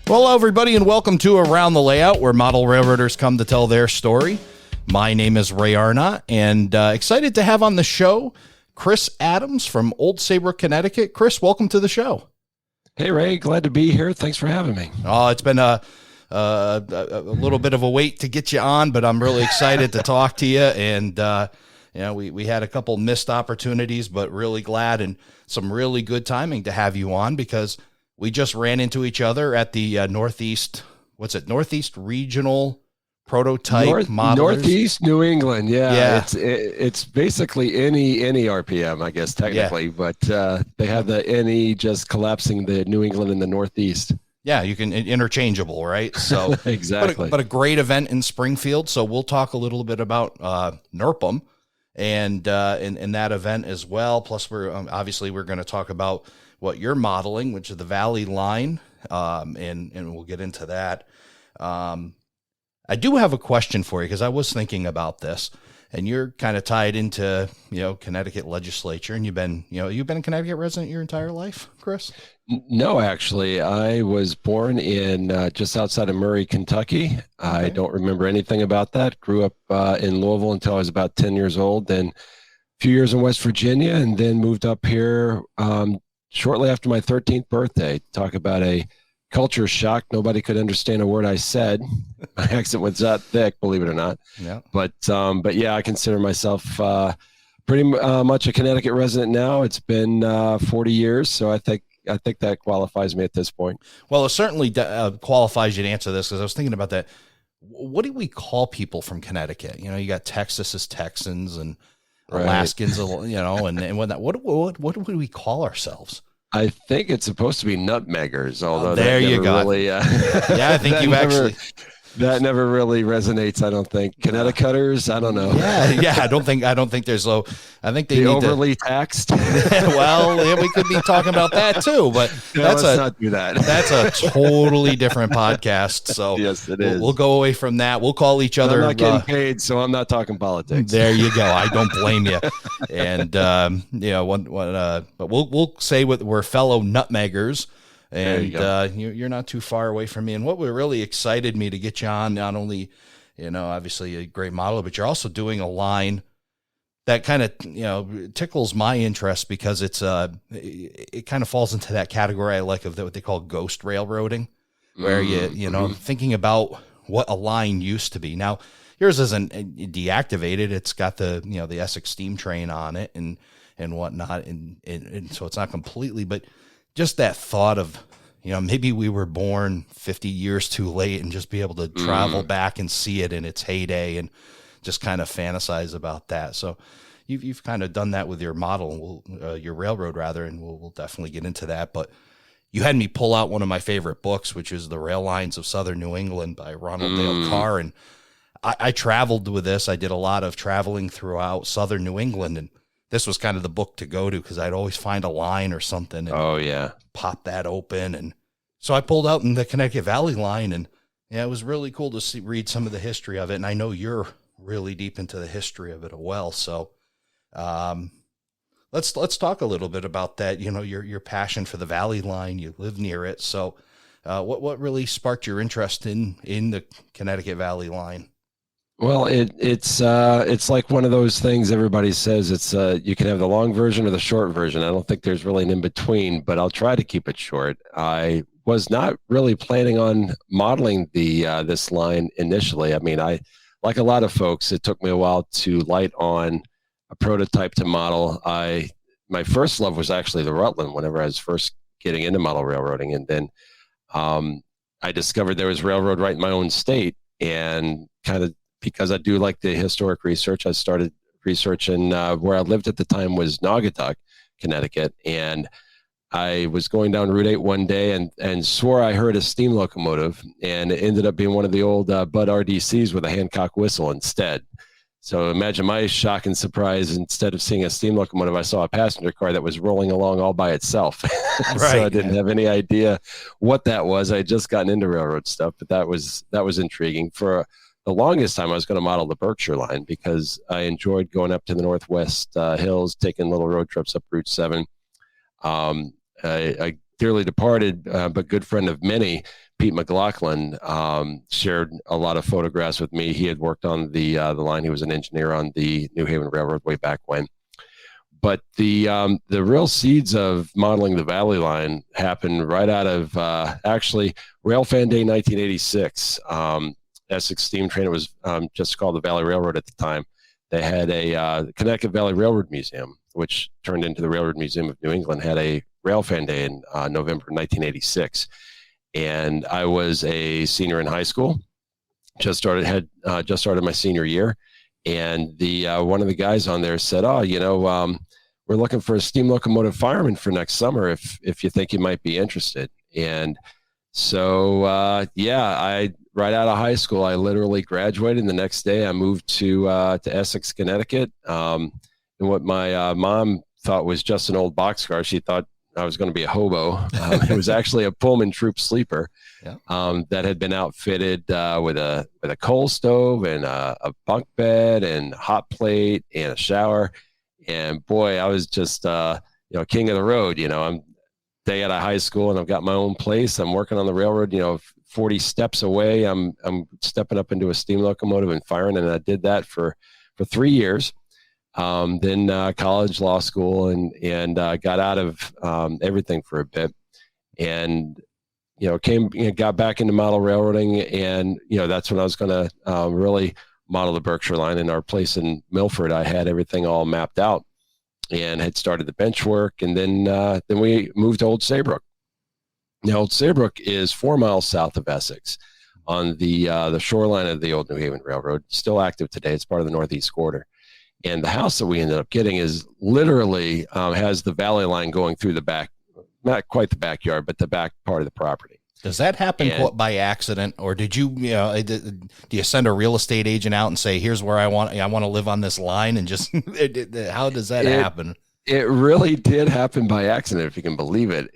Well, hello, everybody, and welcome to Around the Layout, where model railroaders come to tell their story. My name is Ray Arnott, and excited to have on the show Chris Adams from Old Saybrook, Connecticut. Chris, welcome to the show. Hey, Ray, glad to be here. Thanks for having me. Oh, it's been a little bit of a wait to get you on, but I'm really excited to talk to you. And we had a couple missed opportunities, but really glad and some really good timing to have you on, because we just ran into each other at the Northeast Regional Prototype Modelers. Northeast New England, yeah. It's basically any RPM, I guess, technically, but they have the NE just collapsing the New England and the Northeast. Yeah, you can interchangeable, right? So exactly. But a great event in Springfield. So we'll talk a little bit about NYNH&H and in that event as well. Plus, we're going to talk about what you're modeling, which is the Valley line, and we'll get into that. I do have a question for you, because I was thinking about this, and you're kind of tied into, Connecticut legislature, and you've been a Connecticut resident your entire life, Chris? No, actually, I was born in just outside of Murray, Kentucky. Okay. I don't remember anything about that. Grew up in Louisville until I was about 10 years old, then a few years in West Virginia, and then moved up here shortly after my 13th birthday. Talk about a culture shock. Nobody could understand a word I said. My accent was that thick, believe it or not. Yeah. But yeah, I consider myself pretty much a Connecticut resident now. It's been 40 years, so I think that qualifies me at this point. Well, it certainly qualifies you to answer this, because I was thinking about that. What do we call people from Connecticut? You got Texas as Texans and Alaskans, and whatnot. What would we call ourselves? I think it's supposed to be nutmeggers, although there you go. Really, yeah, I think you actually. That never really resonates, I don't think. Connecticuters, I don't know. Yeah. I don't think there's low. I think they need overly taxed. Well, yeah, we could be talking about that too, but let's not do that. That's a totally different podcast. So yes, it is. We'll go away from that. We'll call each other. I'm not getting paid, so I'm not talking politics. There you go. I don't blame you. And but we'll say we're fellow nutmeggers. And you're not too far away from me. And what really excited me to get you on, not only, obviously a great modeler, but you're also doing a line that kind of, tickles my interest, because it kind of falls into that category I like of what they call ghost railroading, where thinking about what a line used to be. Now, yours isn't deactivated. It's got the Essex steam train on it and whatnot. And so it's not completely, but just that thought of, maybe we were born 50 years too late, and just be able to travel back and see it in its heyday and just kind of fantasize about that. So you've kind of done that with your model, your railroad rather, and we'll definitely get into that. But you had me pull out one of my favorite books, which is The Rail Lines of Southern New England by Ronald Dale Carr. And I traveled with this. I did a lot of traveling throughout Southern New England, and this was kind of the book to go to, because I'd always find a line or something and pop that open. And so I pulled out in the Connecticut Valley line, and it was really cool to read some of the history of it. And I know you're really deep into the history of it as well. So let's talk a little bit about that. Your passion for the Valley line, you live near it. So what really sparked your interest in the Connecticut Valley line? Well, it's like one of those things everybody says. It's you can have the long version or the short version. I don't think there's really an in between, but I'll try to keep it short. I was not really planning on modeling this line initially. I mean, like a lot of folks, it took me a while to light on a prototype to model. My first love was actually the Rutland whenever I was first getting into model railroading, and then I discovered there was railroad right in my own state, and kind of, because I do like the historic research, I started researching where I lived at the time was Naugatuck, Connecticut. And I was going down Route 8 one day and swore I heard a steam locomotive, and it ended up being one of the old Budd RDCs with a Hancock whistle instead. So imagine my shock and surprise. Instead of seeing a steam locomotive, I saw a passenger car that was rolling along all by itself. Right. So I didn't have any idea what that was. I had just gotten into railroad stuff, but that was intriguing. For the longest time, I was going to model the Berkshire line, because I enjoyed going up to the Northwest hills, taking little road trips up Route 7. I dearly departed, but good friend of many, Pete McLaughlin, shared a lot of photographs with me. He had worked on the line. He was an engineer on the New Haven Railroad way back when. But the real seeds of modeling the Valley Line happened right out of actually Railfan Day 1986. Essex Steam Train, it was just called the Valley Railroad at the time. They had a Connecticut Valley Railroad Museum, which turned into the Railroad Museum of New England, had a Railfan Day in November 1986. And I was a senior in high school, just started my senior year. And the one of the guys on there said, "Oh, we're looking for a steam locomotive fireman for next summer if you think you might be interested." And so, I right out of high school, I literally graduated. And the next day I moved to Essex, Connecticut. And what my mom thought was just an old boxcar, she thought I was going to be a hobo. It was actually a Pullman troop sleeper that had been outfitted with a coal stove and a bunk bed and hot plate and a shower. And boy, I was just king of the road. I'm day out of high school and I've got my own place. I'm working on the railroad. 40 steps away, I'm stepping up into a steam locomotive and firing, and I did that for 3 years. Then college, law school, and got out of everything for a bit, and got back into model railroading, and that's when I was going to really model the Berkshire Line. In our place in Milford, I had everything all mapped out and had started the bench work, and then we moved to Old Saybrook. Now, Old Saybrook is 4 miles south of Essex, on the shoreline of the old New Haven Railroad, still active today. It's part of the Northeast Quarter. And the house that we ended up getting is literally has the Valley Line going through the back, not quite the backyard, but the back part of the property. Does that happen by accident, or did you, do you send a real estate agent out and say, "Here's where I want to live on this line," and just how does that happen? It really did happen by accident, if you can believe it.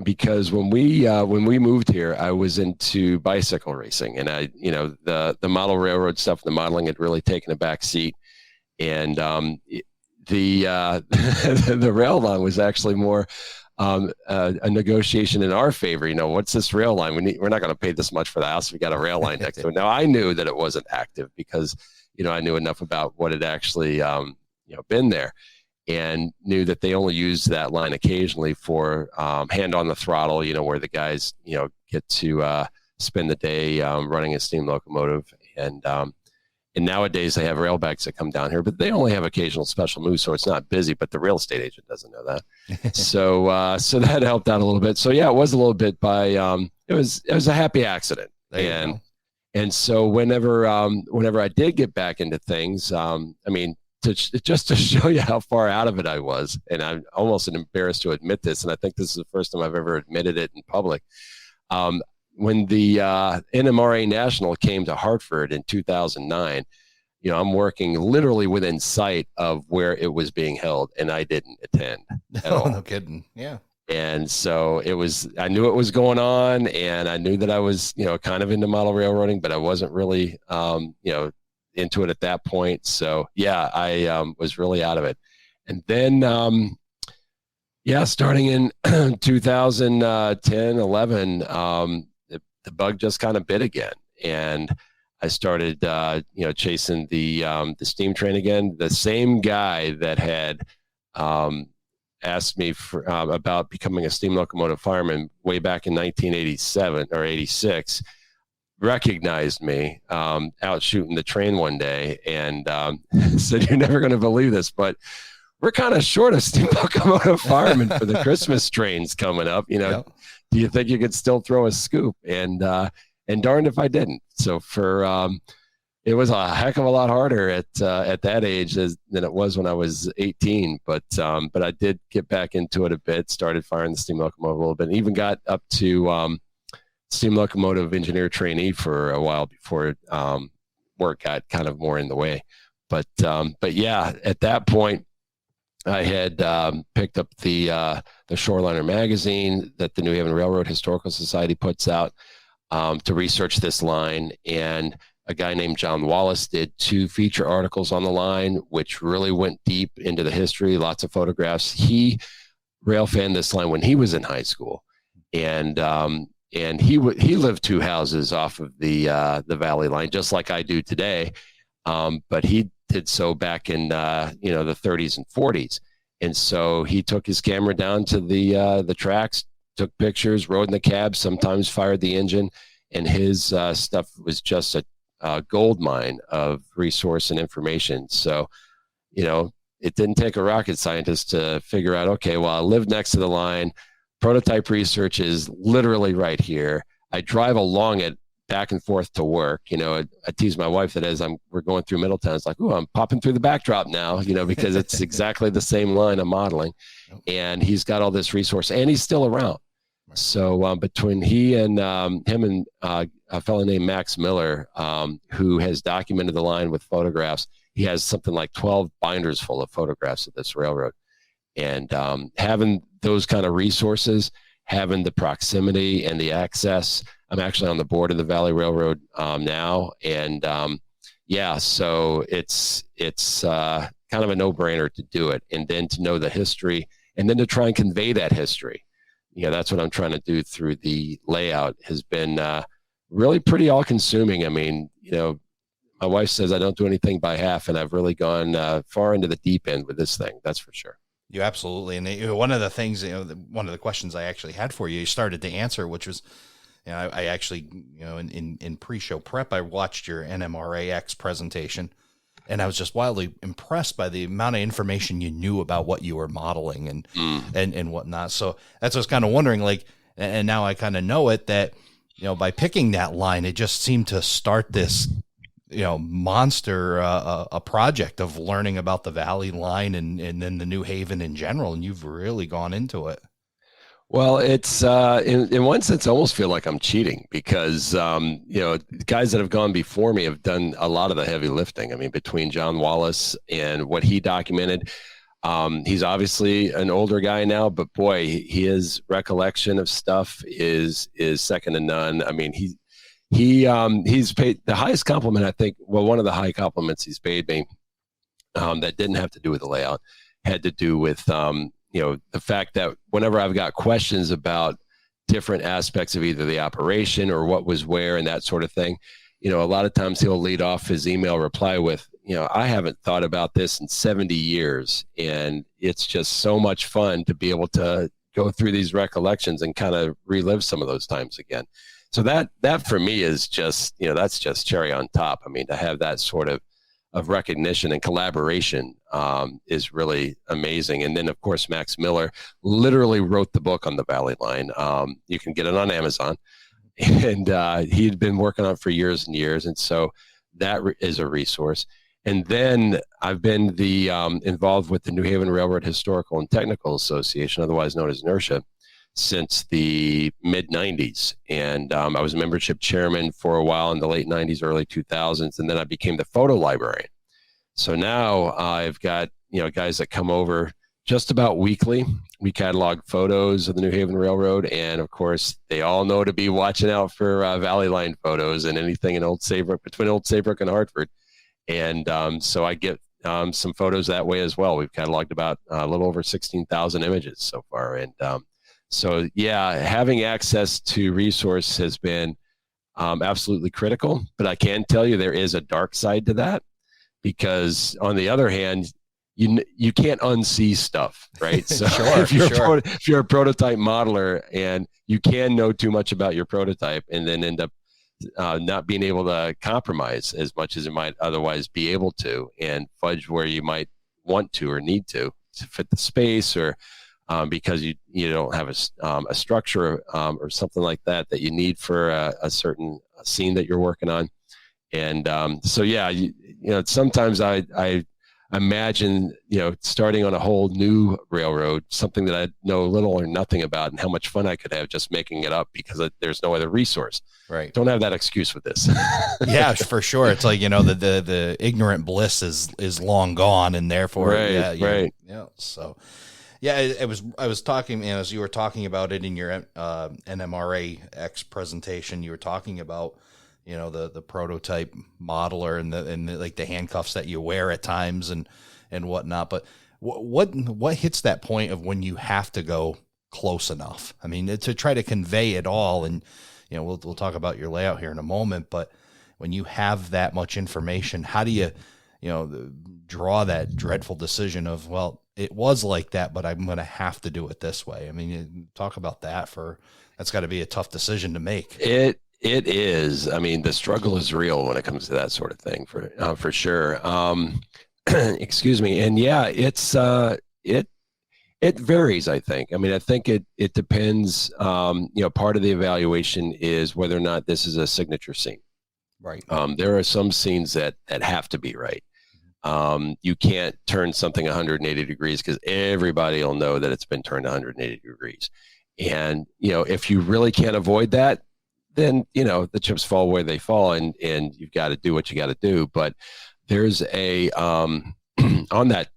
Because when we moved here, I was into bicycle racing, and the model railroad stuff, the modeling had really taken a back seat. And the rail line was actually more a negotiation in our favor. What's this rail line? We're not going to pay this much for the house. We got a rail line next to it. Now, I knew that it wasn't active because I knew enough about what had actually been there, and knew that they only used that line occasionally for hand on the throttle. Where the guys get to spend the day running a steam locomotive. And nowadays they have railbacks that come down here, but they only have occasional special moves, so it's not busy. But the real estate agent doesn't know that, so that helped out a little bit. So yeah, it was a little bit by it was a happy accident, and so whenever I did get back into things, just to show you how far out of it I was, and I'm almost embarrassed to admit this, and I think this is the first time I've ever admitted it in public. When the NMRA National came to Hartford in 2009, I'm working literally within sight of where it was being held, and I didn't attend at all. No kidding. Yeah. And so I knew it was going on, and I knew that I was, kind of into model railroading, but I wasn't really, into it at that point. So yeah, I was really out of it. And then, starting in 2010, 11, the bug just kind of bit again, and I started, chasing the steam train again. The same guy that had asked me about becoming a steam locomotive fireman way back in 1987 or 86 recognized me out shooting the train one day, and said, "You're never going to believe this, but we're kind of short of steam locomotive firemen for the Christmas trains coming up. Yep. Do you think you could still throw a scoop?" And darned if I didn't. So it was a heck of a lot harder at that age than it was when I was 18. But I did get back into it a bit, started firing the steam locomotive a little bit, and even got up to steam locomotive engineer trainee for a while before work got kind of more in the way. But yeah, at that point, I had picked up the Shoreliner magazine that the New Haven Railroad Historical Society puts out to research this line, and a guy named John Wallace did 2 feature articles on the line, which really went deep into the history, lots of photographs. He rail fanned this line when he was in high school, and he lived 2 houses off of the Valley Line, just like I do today. But he did so back in the 30s and 40s, and so he took his camera down to the tracks, took pictures, rode in the cab, sometimes fired the engine, and his stuff was just a gold mine of resource and information. So, it didn't take a rocket scientist to figure out, okay, well, I live next to the line. Prototype research is literally right here. I drive along it back and forth to work. I tease my wife that as we're going through Middletown, it's like, oh, I'm popping through the backdrop now, because it's exactly the same line I'm modeling. And he's got all this resource, and he's still around. So between him and a fellow named Max Miller, who has documented the line with photographs, he has something like 12 binders full of photographs of this railroad. And having those kind of resources, having the proximity and the access. I'm actually on the board of the Valley Railroad now, and so it's kind of a no-brainer to do it, and then to know the history, and then to try and convey that history. That's what I'm trying to do through the layout. Has been really pretty all-consuming. I mean, my wife says I don't do anything by half, and I've really gone far into the deep end with this thing. That's for sure. You absolutely. And one of the things, one of the questions I actually had for you, you started to answer, which was, I actually, in pre-show prep, I watched your NMRAX presentation, and I was just wildly impressed by the amount of information you knew about what you were modeling and whatnot. So that's what I was kind of wondering, like, and now I kind of know it, that, by picking that line, it just seemed to start this, monster, a project of learning about the Valley Line and then the New Haven in general. And you've really gone into it. Well, it's in one sense, I almost feel like I'm cheating because, guys that have gone before me have done a lot of the heavy lifting. I mean, between John Wallace and what he documented, he's obviously an older guy now, but boy, his recollection of stuff is second to none. I mean, he's paid the highest compliment, I think. Well, one of the high compliments he's paid me that didn't have to do with the layout, had to do with the fact that whenever I've got questions about different aspects of either the operation or what was where and that sort of thing, a lot of times he'll lead off his email reply with, I haven't thought about this in 70 years. And it's just so much fun to be able to go through these recollections and kind of relive some of those times again. So that for me is just, that's just cherry on top. I mean, to have that sort of recognition and collaboration is really amazing. And then, of course, Max Miller literally wrote the book on the Valley Line. You can get it on Amazon. And he'd been working on it for years and years. And so that is a resource. And then I've been involved with the New Haven Railroad Historical and Technical Association, otherwise known as NYNH&H, since the mid-90s. And I was a membership chairman for a while in the late 90s, early 2000s, and then I became the photo librarian. So now I've got, guys that come over just about weekly. We catalog photos of the New Haven Railroad, and of course, they all know to be watching out for Valley Line photos and anything in Old Saybrook, between Old Saybrook and Hartford. And so I get some photos that way as well. We've cataloged about a little over 16,000 images so far. And so, yeah, having access to resource has been absolutely critical. But I can tell you there is a dark side to that, because on the other hand, you can't unsee stuff, right? So if you're a prototype modeler and you can know too much about your prototype and then end up not being able to compromise as much as you might otherwise be able to, and fudge where you might want to or need to fit the space, or because you don't have a structure or something like that you need for a certain scene that you're working on. And so, yeah, sometimes I imagine, starting on a whole new railroad, something that I know little or nothing about, and how much fun I could have just making it up because there's no other resource. Right. Don't have that excuse with this. Yeah, for sure. It's like, the ignorant bliss is long gone, and therefore, right. Yeah. So, yeah, I was talking, as you were talking about it in your NMRAX presentation, you were talking about, the prototype modeler and like the handcuffs that you wear at times and whatnot. But what hits that point of when you have to go close enough. I mean, to try to convey it all, and we'll talk about your layout here in a moment, but when you have that much information, how do you draw that dreadful decision of, well, it was like that, but I'm going to have to do it this way? I mean, talk about that. That's got to be a tough decision to make. It is. I mean, the struggle is real when it comes to that sort of thing, for sure. Excuse me. And yeah, it varies, I think. I mean, I think it depends. Part of the evaluation is whether or not this is a signature scene. Right. There are some scenes that have to be right. You can't turn something 180 degrees because everybody will know that it's been turned 180 degrees. And, if you really can't avoid that, then, the chips fall where they fall, and you've got to do what you got to do. But there's on that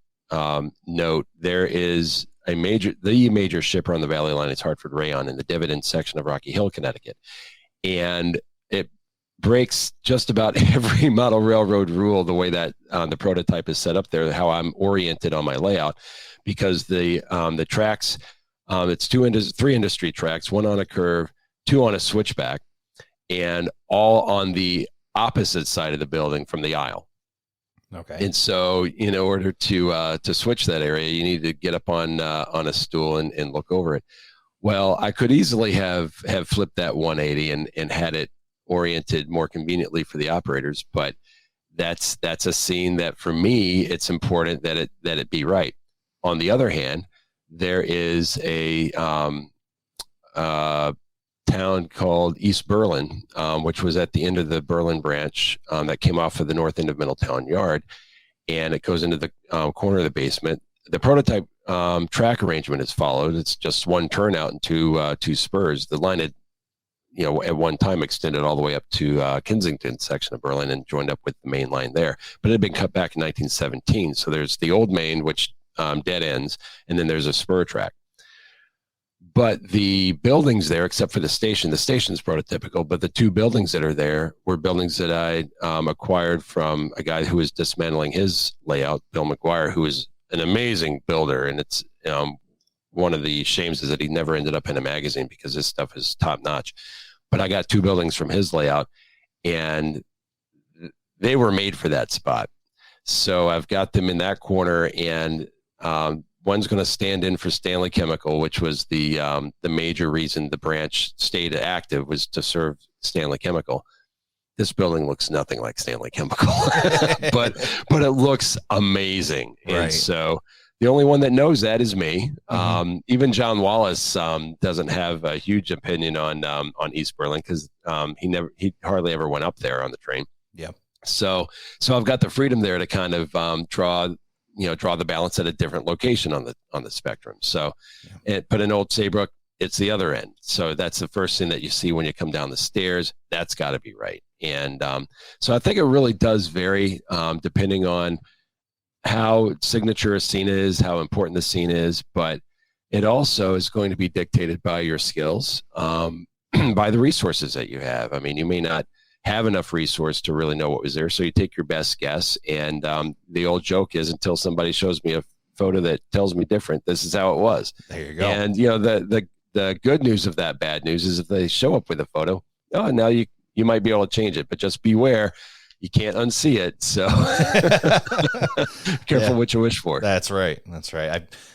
note, there is the major shipper on the Valley Line is Hartford Rayon in the Dividend section of Rocky Hill, Connecticut. And it breaks just about every model railroad rule the way that the prototype is set up there, how I'm oriented on my layout, because the tracks, it's three industry tracks, one on a curve, two on a switchback, and all on the opposite side of the building from the aisle. Okay. And so in order to switch that area, you need to get up on a stool and look over it. Well, I could easily have flipped that 180 and had it oriented more conveniently for the operators, but that's a scene that, for me, it's important that it be right. On the other hand, there is a town called East Berlin, which was at the end of the Berlin branch that came off of the north end of Middletown Yard, and it goes into the corner of the basement. The prototype track arrangement is followed. It's just one turnout and two spurs. The line had, at one time extended all the way up to Kensington section of Berlin and joined up with the main line there. But it had been cut back in 1917. So there's the old main, which dead ends, and then there's a spur track. But the buildings there, except for the station's prototypical, but the two buildings that are there were buildings that I acquired from a guy who was dismantling his layout, Bill McGuire, who is an amazing builder. And it's one of the shames is that he never ended up in a magazine because his stuff is top notch. But I got two buildings from his layout, and they were made for that spot. So I've got them in that corner, and one's going to stand in for Stanley Chemical, which was the major reason the branch stayed active, was to serve Stanley Chemical. This building looks nothing like Stanley Chemical, but it looks amazing. Right. And so the only one that knows that is me. Even John Wallace doesn't have a huge opinion on East Berlin because he hardly ever went up there on the train. Yeah. So I've got the freedom there to kind of draw the balance at a different location on the spectrum. So, but in Old Saybrook, it's the other end. So that's the first thing that you see when you come down the stairs. That's got to be right. And so I think it really does vary depending on how signature a scene is, how important the scene is, but it also is going to be dictated by your skills, by the resources that you have. I mean, you may not have enough resource to really know what was there, so you take your best guess. And the old joke is, until somebody shows me a photo that tells me different, this is how it was. There you go. And the good news of that bad news is if they show up with a photo, now you might be able to change it, but just beware. You can't unsee it. So careful what you wish for. That's right.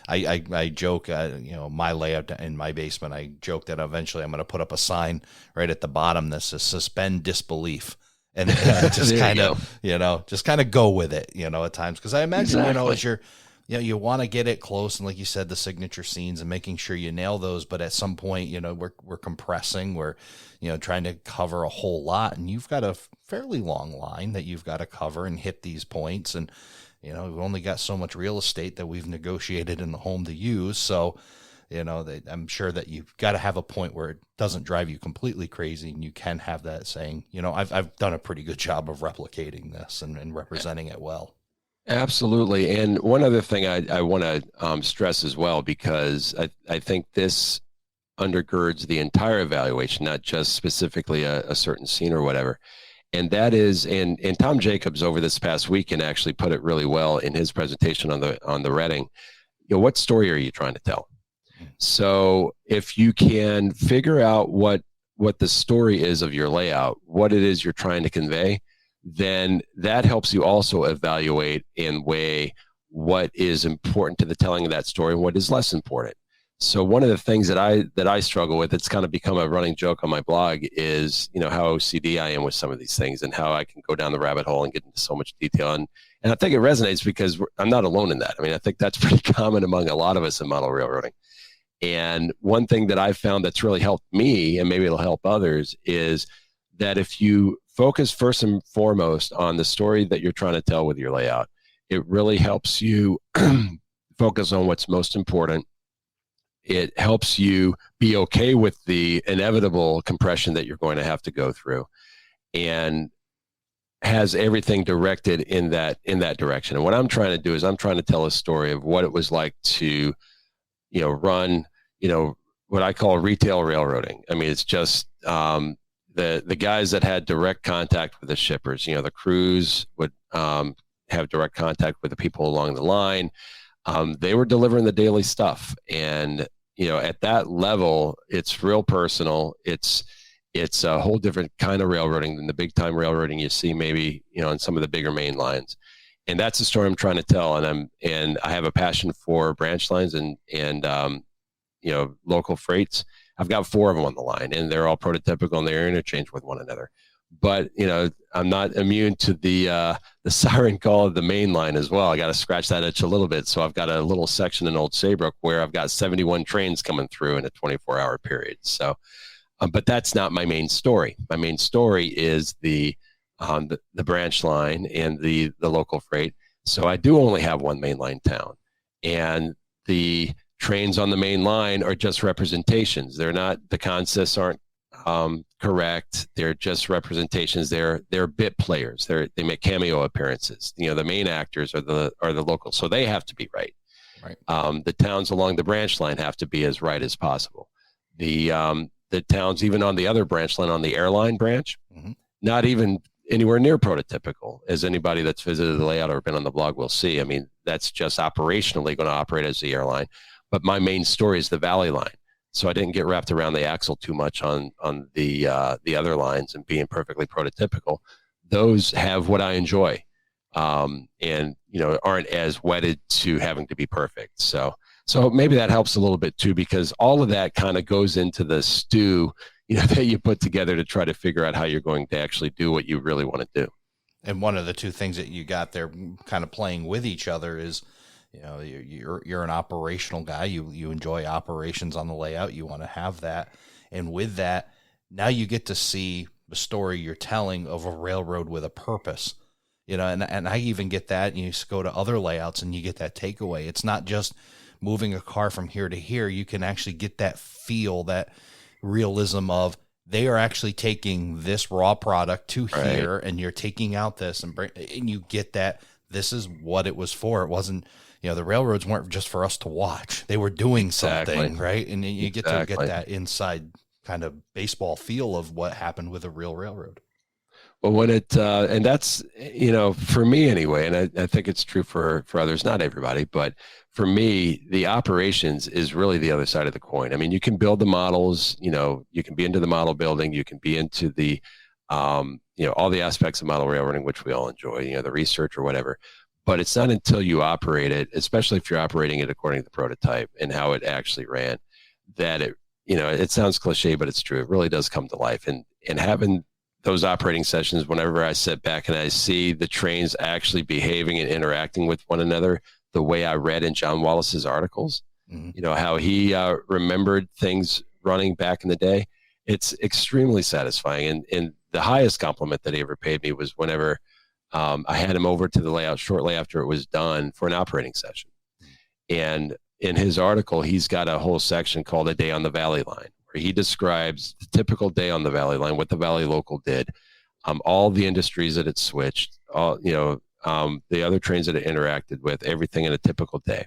I joke, my layout in my basement, I joke that eventually I'm going to put up a sign right at the bottom that says suspend disbelief. And just kind of go with it, at times. Cause I imagine, as you're, you want to get it close. And like you said, the signature scenes and making sure you nail those. But at some point, we're compressing, we're, trying to cover a whole lot, and you've got a fairly long line that you've got to cover and hit these points. And, we've only got so much real estate that we've negotiated in the home to use. So, I'm sure that you've got to have a point where it doesn't drive you completely crazy, and you can have that saying, I've done a pretty good job of replicating this and representing it well. Absolutely. And one other thing I want to stress as well, because I think this undergirds the entire evaluation, not just specifically a certain scene or whatever. And that is, and Tom Jacobs over this past weekend actually put it really well in his presentation on the Reading. What story are you trying to tell? So if you can figure out what the story is of your layout, what it is you're trying to convey, then that helps you also evaluate and weigh what is important to the telling of that story and what is less important. So one of the things that I struggle with, it's kind of become a running joke on my blog, is, you know, how OCD I am with some of these things and how I can go down the rabbit hole and get into so much detail. And I think it resonates because I'm not alone in that. I mean, I think that's pretty common among a lot of us in model railroading. And one thing that I've found that's really helped me, and maybe it'll help others, is that if you focus first and foremost on the story that you're trying to tell with your layout, it really helps you focus on what's most important. It helps you be okay with the inevitable compression that you're going to have to go through, and has everything directed in that direction. And what I'm trying to do is I'm trying to tell a story of what it was like to, you know, run, you know, what I call retail railroading. I mean, it's just the guys that had direct contact with the shippers. You know, the crews would have direct contact with the people along the line. They were delivering the daily stuff, and you know, at that level, it's real personal. It's a whole different kind of railroading than the big time railroading you see maybe, you know, on some of the bigger main lines. And that's the story I'm trying to tell. And I have a passion for branch lines and you know, local freights. I've got 4 of them on the line, and they're all prototypical and they're interchanged with one another. But, you know, I'm not immune to the siren call of the main line as well. I got to scratch that itch a little bit. So I've got a little section in Old Saybrook where I've got 71 trains coming through in a 24-hour period. So, but that's not my main story. My main story is the branch line and the local freight. So I do only have one mainline town, and the trains on the main line are just representations. They're not, the consists aren't correct. They're just representations. They're bit players. They make cameo appearances. You know, the main actors are the locals, so they have to be right. Right. The towns along the branch line have to be as right as possible. The towns even on the other branch line, on the airline branch, not even anywhere near prototypical, as anybody that's visited the layout or been on the blog will see. I mean, that's just operationally going to operate as the airline. But my main story is the valley line. So I didn't get wrapped around the axle too much on the other lines and being perfectly prototypical. Those have what I enjoy, and you know, aren't as wedded to having to be perfect. So maybe that helps a little bit too, because all of that kind of goes into the stew, you know, that you put together to try to figure out how you're going to actually do what you really want to do. And one of the two things that you got there kind of playing with each other is, you know, you're an operational guy. You enjoy operations on the layout. You want to have that. And with that, now you get to see the story you're telling of a railroad with a purpose, you know, and I even get that. And you just go to other layouts and you get that takeaway. It's not just moving a car from here to here. You can actually get that feel, that realism of they are actually taking this raw product to here, and you're taking out this and you get that this is what it was for. It wasn't, you know, the railroads weren't just for us to watch. They were doing something, right? And you get to get that inside kind of baseball feel of what happened with a real railroad. Well, when it, and that's, you know, for me anyway, and I think it's true for others, not everybody, but for me, the operations is really the other side of the coin. I mean, you can build the models, you know, you can be into the model building, you can be into the, you know, all the aspects of model railroading, which we all enjoy, you know, the research or whatever. But it's not until you operate it, especially if you're operating it according to the prototype and how it actually ran, that it, you know, it sounds cliche, but it's true. It really does come to life. And having those operating sessions, whenever I sit back and I see the trains actually behaving and interacting with one another, the way I read in John Wallace's articles, you know, how he remembered things running back in the day, it's extremely satisfying. And the highest compliment that he ever paid me was whenever I had him over to the layout shortly after it was done for an operating session. And in his article, he's got a whole section called A Day on the Valley Line, where he describes the typical day on the Valley Line, what the Valley Local did, all the industries that it switched, all, you know, the other trains that it interacted with, everything in a typical day.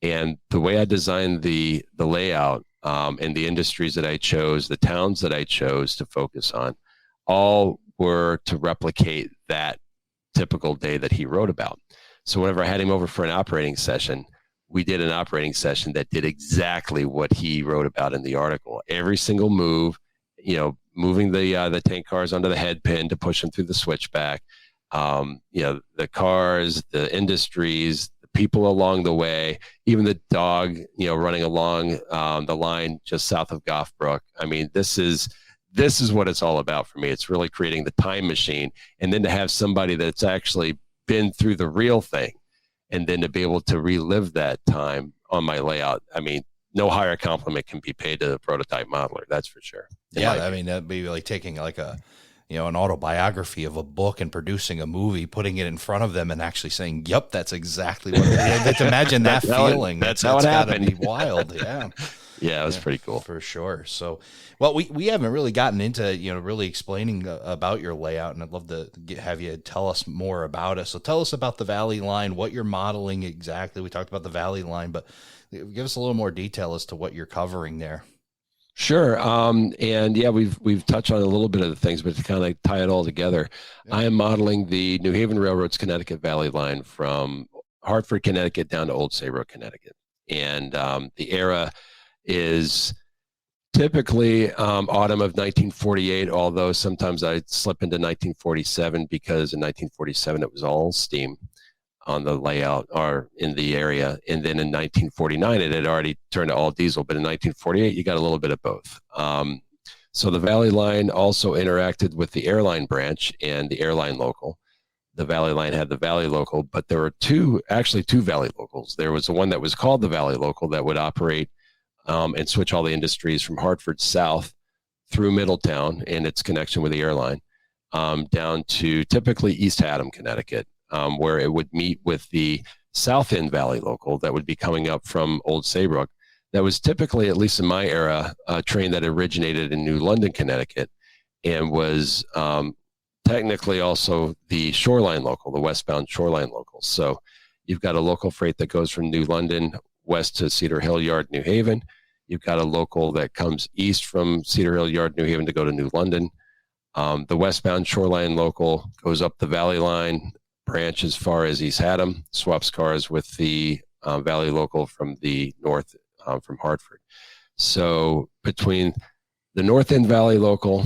And the way I designed the layout and the industries that I chose, the towns that I chose to focus on, all were to replicate that typical day that he wrote about. So whenever I had him over for an operating session, we did an operating session that did exactly what he wrote about in the article. Every single move, moving the tank cars onto the head pin to push them through the switchback, the cars, the industries, the people along the way, even the dog, running along the line just south of Goffbrook. I mean, this is what it's all about for me. It's really creating the time machine, and then to have somebody that's actually been through the real thing, and then to be able to relive that time on my layout. I mean, no higher compliment can be paid to the prototype modeler. That's for sure. Yeah. I mean, that'd be like taking like an autobiography of a book and producing a movie, putting it in front of them and actually saying, yep, that's exactly what it is. Imagine that feeling. That's how it happened. Be wild. Yeah. Yeah, it was pretty cool. For sure. So, well, we haven't really gotten into, really explaining about your layout, and I'd love to have you tell us more about it. So tell us about the Valley line, what you're modeling exactly. We talked about the Valley line, but give us a little more detail as to what you're covering there. Sure. And yeah, we've touched on a little bit of the things, but to kind of tie it all together, I am modeling the New Haven Railroad's Connecticut Valley line from Hartford, Connecticut down to Old Saybrook, Connecticut. And the era is typically autumn of 1948, although sometimes I slip into 1947 because in 1947 it was all steam on the layout or in the area. And then in 1949, it had already turned to all diesel, but in 1948, you got a little bit of both. So the Valley line also interacted with the airline branch and the airline local. The Valley line had the Valley local, but there were two Valley locals. There was the one that was called the Valley local that would operate and switch all the industries from Hartford south through Middletown and its connection with the airline down to typically East Haddam, Connecticut, where it would meet with the South End Valley local that would be coming up from Old Saybrook. That was typically, at least in my era, a train that originated in New London, Connecticut, and was technically also the shoreline local, the westbound shoreline local. So you've got a local freight that goes from New London west to Cedar Hill Yard, New Haven. You've got a local that comes east from Cedar Hill Yard, New Haven to go to New London. The westbound shoreline local goes up the Valley line, branch as far as East Haddam, swaps cars with the Valley local from the north, from Hartford. So between the North End Valley local,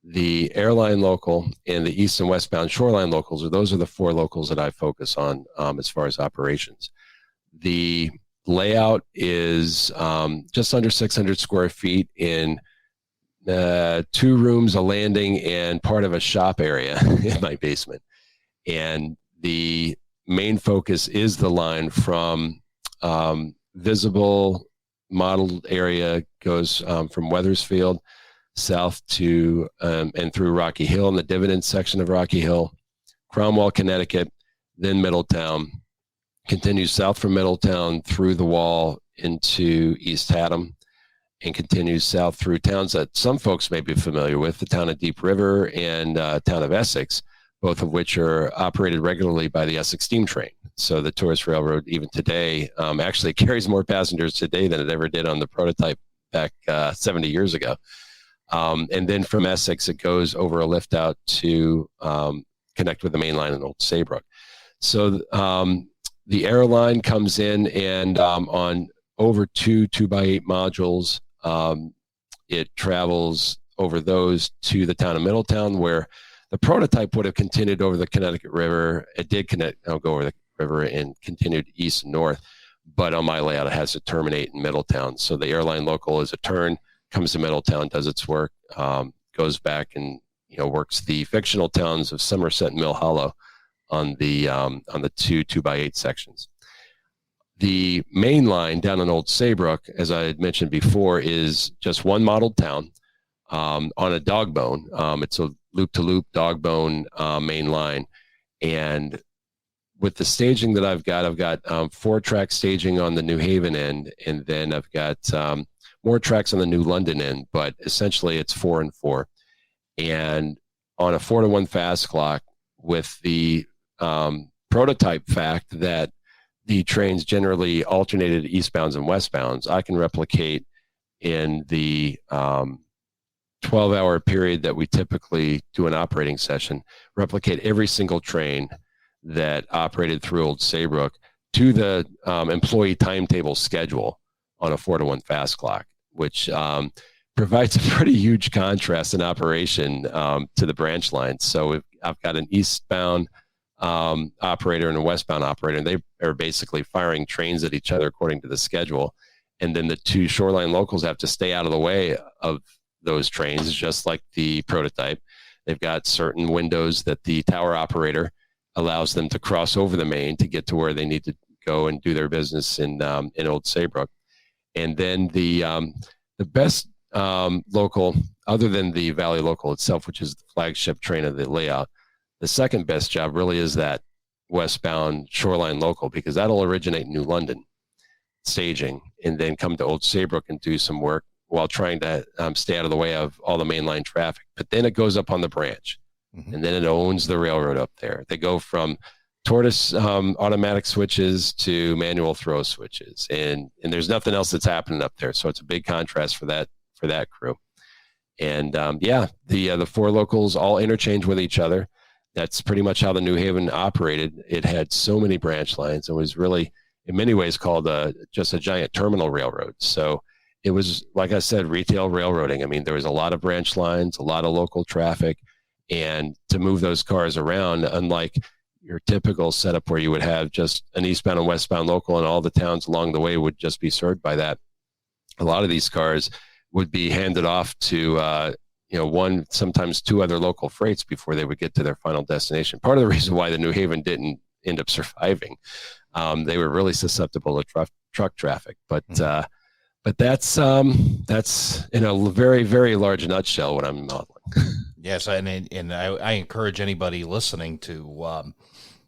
the airline local, and the east and westbound shoreline locals, those are the four locals that I focus on as far as operations. The layout is just under 600 square feet in 2 rooms, a landing, and part of a shop area in my basement. And the main focus is the line from visible modeled area goes from Weathersfield south to and through Rocky Hill in the dividend section of Rocky Hill, Cromwell, Connecticut, then Middletown, continues south from Middletown through the wall into East Haddam, and continues south through towns that some folks may be familiar with, the town of Deep River and town of Essex, both of which are operated regularly by the Essex Steam Train. So the tourist railroad, even today, actually carries more passengers today than it ever did on the prototype back 70 years ago. And then from Essex, it goes over a lift out to connect with the main line in Old Saybrook. So the airline comes in and on over 2 2x8 modules, it travels over those to the town of Middletown, where the prototype would have continued over the Connecticut River. It did go over the river and continued east and north, but on my layout, it has to terminate in Middletown. So the airline local is a turn, comes to Middletown, does its work, goes back and works the fictional towns of Somerset and Mill Hollow on the 2 2x8 sections. The main line down in Old Saybrook, as I had mentioned before, is just one modeled town on a dog bone. It's a loop-to-loop dog bone main line. And with the staging that I've got 4-track staging on the New Haven end, and then I've got more tracks on the New London end, but essentially it's 4 and 4. And on a 4-to-1 fast clock, with the prototype fact that the trains generally alternated eastbounds and westbounds, I can replicate in the 12-hour period that we typically do an operating session, replicate every single train that operated through Old Saybrook to the employee timetable schedule on a 4-to-1 fast clock, which provides a pretty huge contrast in operation to the branch line. So I've got an eastbound operator and a westbound operator, and they are basically firing trains at each other according to the schedule. And then the two shoreline locals have to stay out of the way of those trains, just like the prototype. They've got certain windows that the tower operator allows them to cross over the main to get to where they need to go and do their business in Old Saybrook. And then the best local, other than the Valley Local itself, which is the flagship train of the layout, the second best job really is that westbound shoreline local, because that'll originate in New London staging and then come to Old Saybrook and do some work while trying to stay out of the way of all the mainline traffic. But then it goes up on the branch, and then it owns the railroad up there. They go from tortoise automatic switches to manual throw switches, and there's nothing else that's happening up there. So it's a big contrast for that crew. And the four locals all interchange with each other. That's pretty much how the New Haven operated. It had so many branch lines. It was really, in many ways, called just a giant terminal railroad. So it was, like I said, retail railroading. I mean, there was a lot of branch lines, a lot of local traffic, and to move those cars around, unlike your typical setup where you would have just an eastbound and westbound local and all the towns along the way would just be served by that. A lot of these cars would be handed off to one, sometimes two other local freights before they would get to their final destination. Part of the reason why the New Haven didn't end up surviving, they were really susceptible to truck traffic. But that's in a very, very large nutshell what I'm modeling. Yes, and I encourage anybody listening to,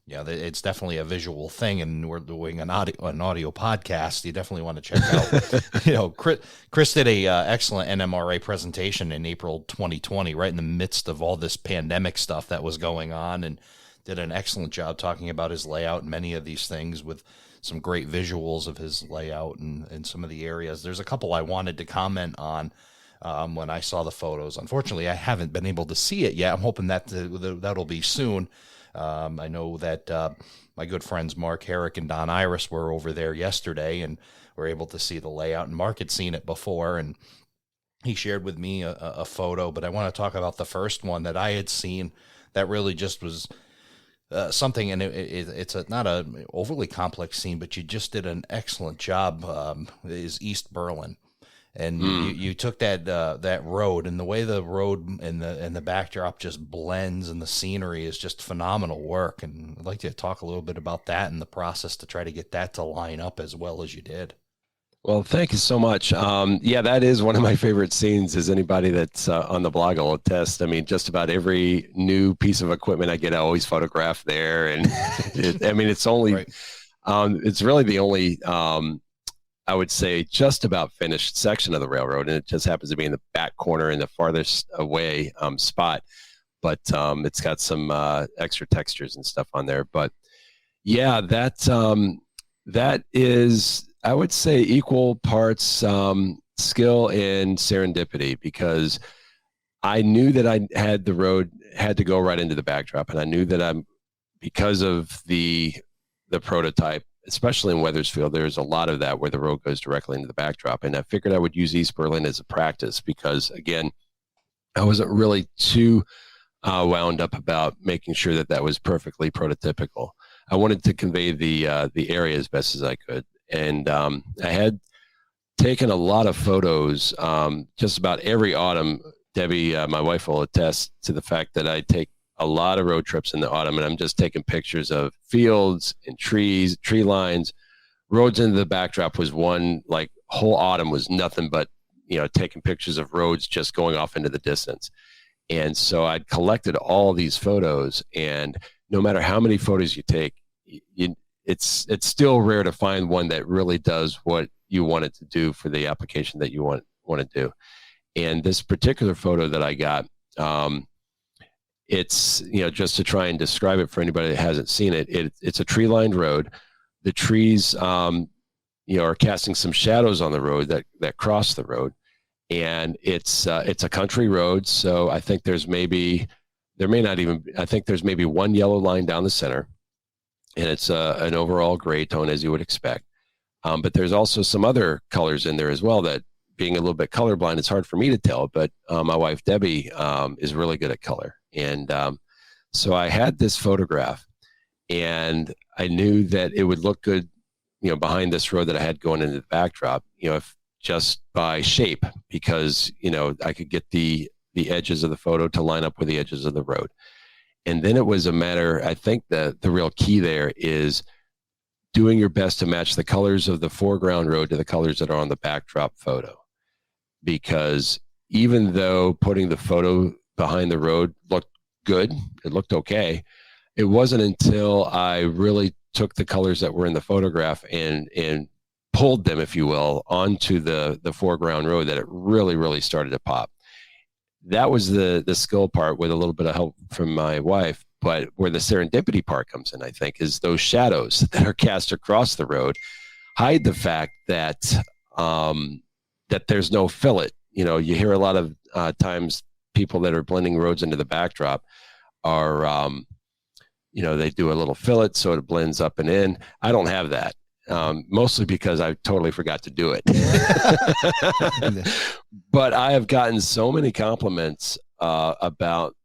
it's definitely a visual thing, and we're doing an audio podcast. You definitely want to check out. Chris did a excellent NMRA presentation in April 2020, right in the midst of all this pandemic stuff that was going on, and did an excellent job talking about his layout and many of these things with some great visuals of his layout and some of the areas. There's a couple I wanted to comment on. When I saw the photos. Unfortunately, I haven't been able to see it yet. I'm hoping that'll be soon. I know that my good friends Mark Herrick and Don Iris were over there yesterday and were able to see the layout. And Mark had seen it before, and he shared with me a photo. But I want to talk about the first one that I had seen that really just was something, and it's not a overly complex scene, but you just did an excellent job. Is East Berlin. And you took that road, and the way the road and the backdrop just blends, and the scenery is just phenomenal work. And I'd like to talk a little bit about that and the process to try to get that to line up as well as you did. Well, thank you so much. That is one of my favorite scenes, as anybody that's on the blog will attest. I mean, just about every new piece of equipment I get, I always photograph there. And it's only, right. It's really the only, I would say, just about finished section of the railroad, and it just happens to be in the back corner in the farthest away spot. But it's got some extra textures and stuff on there. But yeah, that is, I would say, equal parts skill and serendipity, because I knew that I had the road had to go right into the backdrop, and I knew that because of the prototype, especially in Wethersfield, there's a lot of that where the road goes directly into the backdrop. And I figured I would use East Berlin as a practice because, again, I wasn't really too wound up about making sure that was perfectly prototypical. I wanted to convey the area as best as I could. And I had taken a lot of photos just about every autumn. Debbie, my wife, will attest to the fact that I take a lot of road trips in the autumn, and I'm just taking pictures of fields and trees, tree lines. Roads into the backdrop was one, like, whole autumn was nothing but, taking pictures of roads just going off into the distance. And so I'd collected all these photos, and no matter how many photos you take, it's still rare to find one that really does what you want it to do for the application that you want to do. And this particular photo that I got, it's, just to try and describe it for anybody that hasn't seen it, it's a tree-lined road. The trees, are casting some shadows on the road that cross the road. And it's a country road. So I think there's maybe one yellow line down the center. and it's an overall gray tone, as you would expect. But there's also some other colors in there as well that, being a little bit colorblind, it's hard for me to tell, but my wife, Debbie, is really good at color. And so I had this photograph, and I knew that it would look good, behind this road that I had going into the backdrop, if just by shape, because, I could get the edges of the photo to line up with the edges of the road. And then it was a matter, I think the real key there is doing your best to match the colors of the foreground road to the colors that are on the backdrop photo. Because even though putting the photo behind the road looked good, it looked okay, it wasn't until I really took the colors that were in the photograph and pulled them, if you will, onto the foreground road that it really, really started to pop. That was the skill part, with a little bit of help from my wife. But where the serendipity part comes in, I think, is those shadows that are cast across the road hide the fact that that there's no fillet. You hear a lot of times people that are blending roads into the backdrop are, they do a little fillet so it blends up and in. I don't have that, mostly because I totally forgot to do it. But I have gotten so many compliments about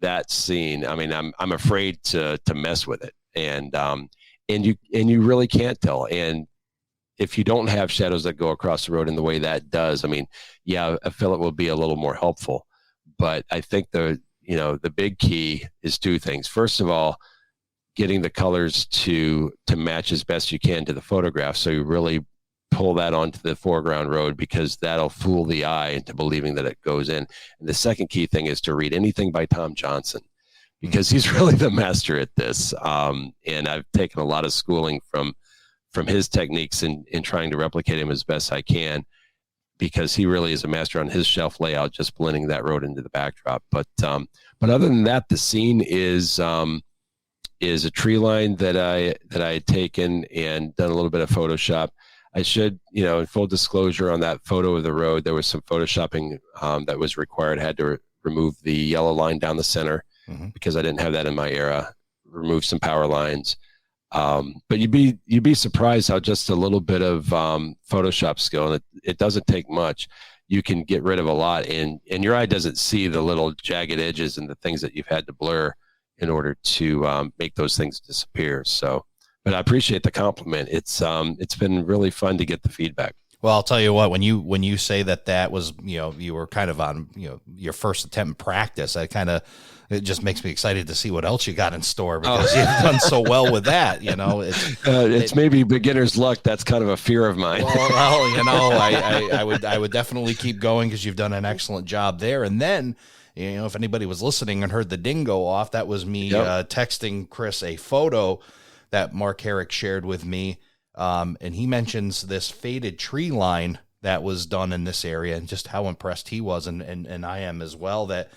that scene. I mean, I'm afraid to mess with it, and you really can't tell. And if you don't have shadows that go across the road in the way that does, I mean, yeah, a fillet will be a little more helpful. But I think the big key is two things. First of all, getting the colors to match as best you can to the photograph, so you really pull that onto the foreground road, because that'll fool the eye into believing that it goes in. And the second key thing is to read anything by Tom Johnson, because he's really the master at this. And I've taken a lot of schooling from his techniques in trying to replicate him as best I can, because he really is a master on his shelf layout, just blending that road into the backdrop. But other than that, the scene is a tree line that I had taken and done a little bit of Photoshop. I should, in full disclosure, on that photo of the road, there was some Photoshopping that was required. I had to remove the yellow line down the center, because I didn't have that in my era. Remove some power lines. But you'd be surprised how just a little bit of Photoshop skill, and it doesn't take much, you can get rid of a lot, and your eye doesn't see the little jagged edges and the things that you've had to blur in order to make those things disappear. So, but I appreciate the compliment. It's been really fun to get the feedback. Well, I'll tell you what, when you say that was, you were kind of on, your first attempt in practice, it just makes me excited to see what else you got in store, because you've done so well with that. It's maybe beginner's luck. That's kind of a fear of mine. I would definitely keep going, because you've done an excellent job there. And then, if anybody was listening and heard the ding go off, that was me texting Chris a photo that Mark Herrick shared with me. And he mentions this faded tree line that was done in this area, and just how impressed he was. And I am as well, that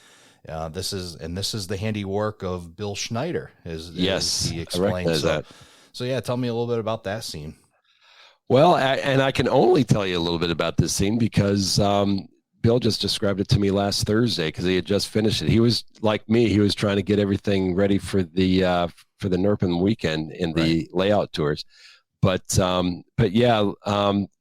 this is the handiwork of Bill Schneider, as he explained. So yeah, tell me a little bit about that scene. Well, I can only tell you a little bit about this scene because Bill just described it to me last Thursday, because he had just finished it. He was like me; he was trying to get everything ready for the NYNH&H weekend in the layout tours. But yeah,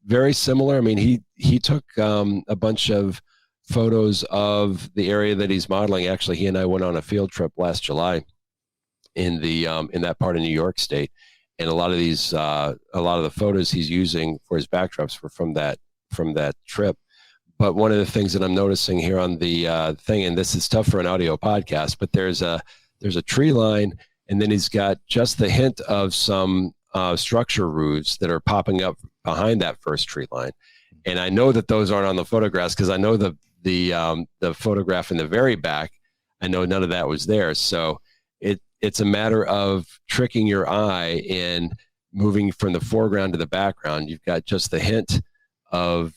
very similar. I mean, he took a bunch of photos of the area that he's modeling. Actually, he and I went on a field trip last July in that part of New York State, and a lot of the photos he's using for his backdrops were from that trip. But one of the things that I'm noticing here on the thing, and this is tough for an audio podcast, but there's a tree line, and then he's got just the hint of some structure roofs that are popping up behind that first tree line. And I know that those aren't on the photographs, because I know the photograph in the very back, I know none of that was there. So it's a matter of tricking your eye and moving from the foreground to the background. You've got just the hint of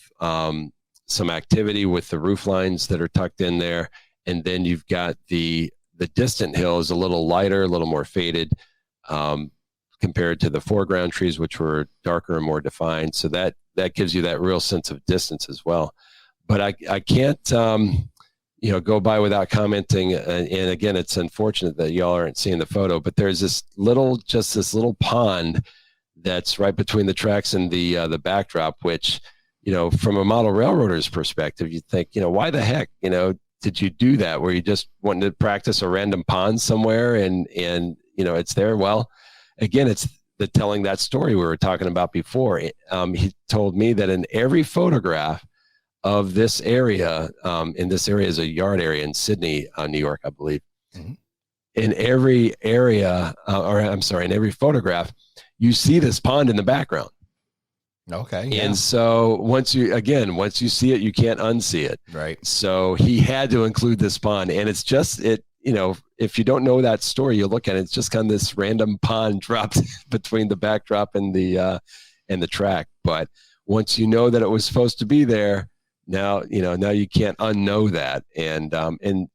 some activity with the roof lines that are tucked in there. And then you've got the distant hill is a little lighter, a little more faded, compared to the foreground trees, which were darker and more defined. So that gives you that real sense of distance as well. But I can't, go by without commenting. And again, it's unfortunate that y'all aren't seeing the photo, but there's this little pond that's right between the tracks and the backdrop, which, from a model railroader's perspective, you think, why the heck, did you do that? Where you just wanted to practice a random pond somewhere and it's there? Well, again, it's the telling that story we were talking about before. He told me that in every photograph of this area, and this area is a yard area in Sydney, New York, I believe. Mm-hmm. In every area, in every photograph, you see this pond in the background. Okay. Yeah. And so once you see it, you can't unsee it. Right. So he had to include this pond, and it's just if you don't know that story, you look at it, it's just kind of this random pond dropped between the backdrop and the track. But once you know that it was supposed to be there, now you can't unknow that. And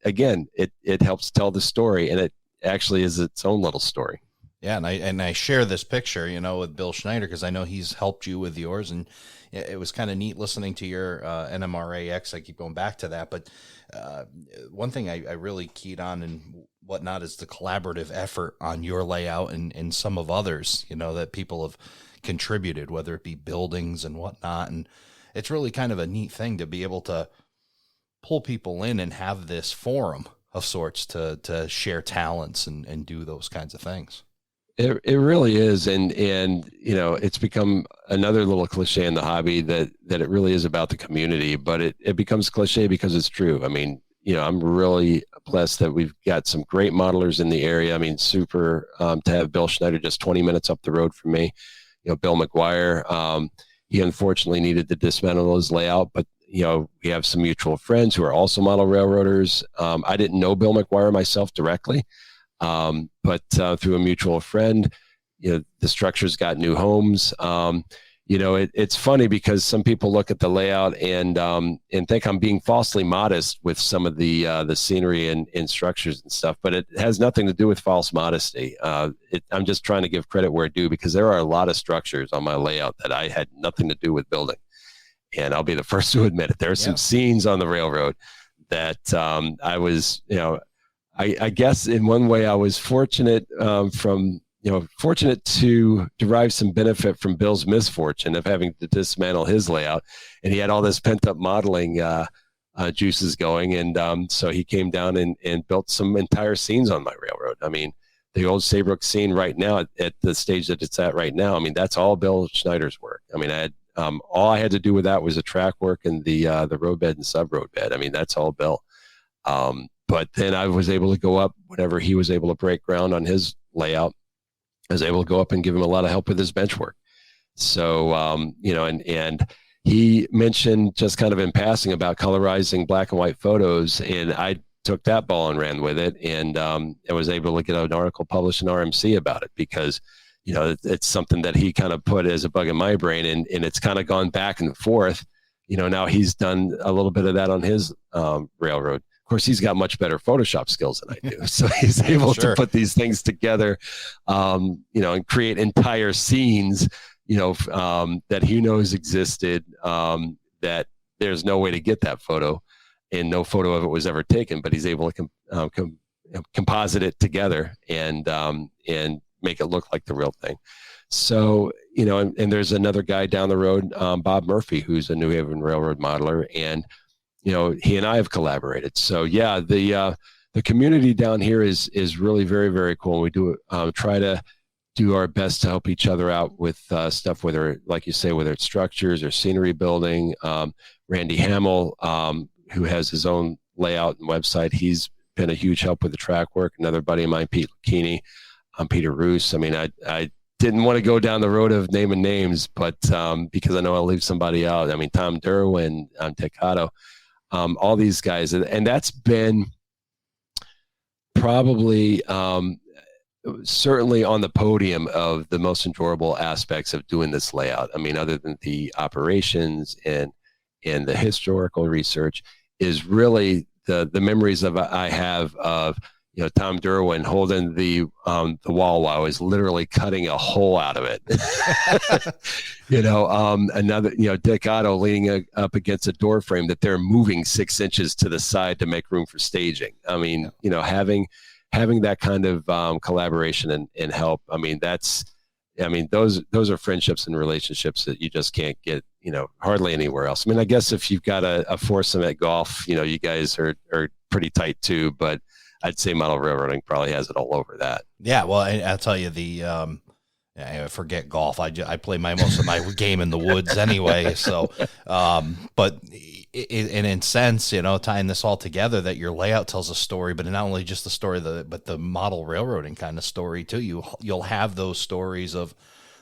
again, it helps tell the story, and it actually is its own little story. Yeah, and I share this picture, with Bill Schneider, because I know he's helped you with yours, and it was kind of neat listening to your NMRAX. I keep going back to that, but one thing I really keyed on and whatnot is the collaborative effort on your layout and some of others, that people have contributed, whether it be buildings and whatnot, and it's really kind of a neat thing to be able to pull people in and have this forum of sorts to share talents and do those kinds of things. It really is. And it's become another little cliche in the hobby that it really is about the community, but it becomes cliche because it's true. I mean, I'm really blessed that we've got some great modelers in the area. I mean, super to have Bill Schneider just 20 minutes up the road from me. Bill McGuire, he unfortunately needed to dismantle his layout, but we have some mutual friends who are also model railroaders. I didn't know Bill McGuire myself directly. But through a mutual friend, the structure's got new homes. It's funny because some people look at the layout and think I'm being falsely modest with some of the scenery and structures and stuff, but it has nothing to do with false modesty. I'm just trying to give credit where due, because there are a lot of structures on my layout that I had nothing to do with building. And I'll be the first to admit it. There are some scenes on the railroad that I was, I guess in one way I was fortunate fortunate to derive some benefit from Bill's misfortune of having to dismantle his layout. And he had all this pent up modeling juices going. And so he came down and built some entire scenes on my railroad. I mean, the old Saybrook scene right now at the stage that it's at right now, I mean, that's all Bill Schneider's work. I mean, all I had to do with that was the track work and the roadbed and sub-road bed. I mean, that's all Bill. But then I was able to go up whenever he was able to break ground on his layout. I was able to go up and give him a lot of help with his bench work. So, and he mentioned just kind of in passing about colorizing black and white photos. And I took that ball and ran with it. And I was able to get an article published in RMC about it because, it's something that he kind of put as a bug in my brain. And it's kind of gone back and forth. Now he's done a little bit of that on his railroad. Of course, he's got much better Photoshop skills than I do. So he's able to put these things together, and create entire scenes, that he knows existed, that there's no way to get that photo and no photo of it was ever taken, but he's able to composite it together and make it look like the real thing. So, and there's another guy down the road, Bob Murphy, who's a New Haven Railroad modeler, and he and I have collaborated. So yeah, the community down here is really very, very cool. We do try to do our best to help each other out with stuff, whether, like you say, whether it's structures or scenery building. Randy Hamill, who has his own layout and website, he's been a huge help with the track work. Another buddy of mine, Pete Lucchini, Peter Roos. I mean, I didn't want to go down the road of naming names, but because I know I'll leave somebody out. I mean, Tom Derwin, Teccato. All these guys, and that's been probably certainly on the podium of the most enjoyable aspects of doing this layout. I mean, other than the operations and the historical research, is really the memories I have of Tom Derwin holding the wall while I was literally cutting a hole out of it. Another, Dick Otto leaning up against a door frame that they're moving 6 inches to the side to make room for staging. I mean, having that kind of collaboration and help. I mean, those are friendships and relationships that you just can't get, hardly anywhere else. I mean, I guess if you've got a foursome at golf, you guys are pretty tight too, but I'd say model railroading probably has it all over that. Yeah. Well, I'll tell you I forget golf. I play most of my game in the woods anyway. So, but in a sense, tying this all together, that your layout tells a story, but not only just the story, but the model railroading kind of story too. You'll have those stories of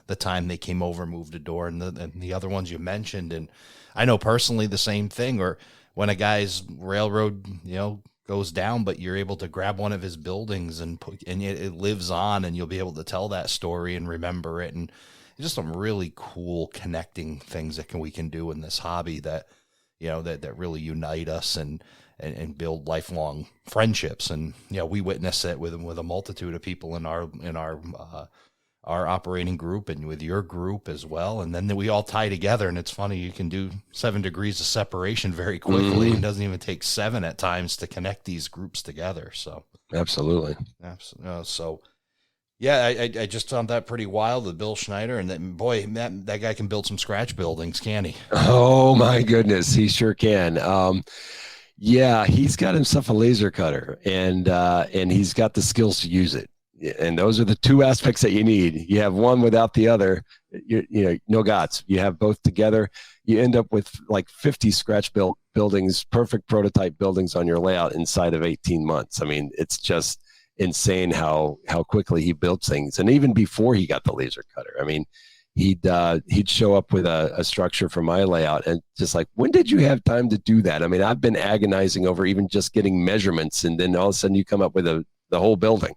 the time they came over, moved a door, and the other ones you mentioned. And I know personally the same thing, or when a guy's railroad, goes down, but you're able to grab one of his buildings and it lives on, and you'll be able to tell that story and remember it. And it's just some really cool connecting things that we can do in this hobby that, that really unite us and build lifelong friendships. And, we witness it with a multitude of people in our operating group and with your group as well. And then we all tie together, and it's funny, you can do 7 degrees of separation very quickly. It doesn't even take 7 at times to connect these groups together. So absolutely. So yeah, I just found that pretty wild with Bill Schneider, and that guy can build some scratch buildings, can he? Oh my goodness. He sure can. Yeah, he's got himself a laser cutter, and he's got the skills to use it. And those are the 2 aspects that you need. You have one without the other, no gots. You have both together, you end up with like 50 scratch built buildings, perfect prototype buildings on your layout inside of 18 months. I mean, it's just insane how quickly he built things. And even before he got the laser cutter, I mean, he'd show up with a structure for my layout, and just like, when did you have time to do that? I mean, I've been agonizing over even just getting measurements, and then all of a sudden you come up with the whole building.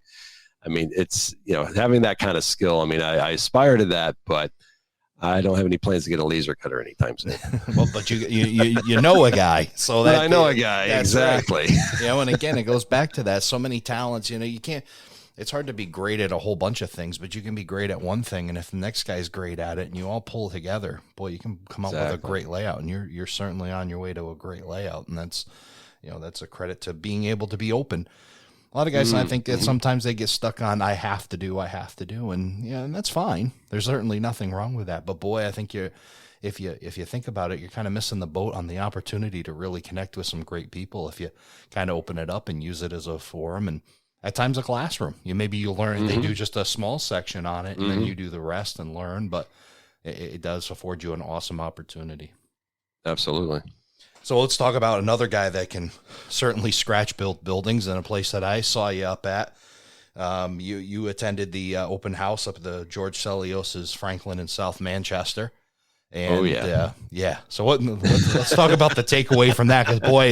I mean, it's, having that kind of skill. I mean, I aspire to that, but I don't have any plans to get a laser cutter anytime soon. Well, but you know a guy, so that I know a guy, exactly. Right. And again, it goes back to that. So many talents. You can't. It's hard to be great at a whole bunch of things, but you can be great at one thing, and if the next guy's great at it, and you all pull together, boy, you can come up with a great layout. And you're certainly on your way to a great layout, and that's a credit to being able to be open. A lot of guys, I think that sometimes they get stuck on, I have to do, and that's fine. There's certainly nothing wrong with that. But boy, I think if you think about it, you're kind of missing the boat on the opportunity to really connect with some great people if you kind of open it up and use it as a forum and at times a classroom. You'll learn. They do just a small section on it, and then you do the rest and learn. But it does afford you an awesome opportunity. Absolutely. So let's talk about another guy that can certainly scratch built buildings in a place that I saw you up at. You attended the open house up at the George Celios's Franklin in South Manchester. And, yeah. So let's talk about the takeaway from that, because boy,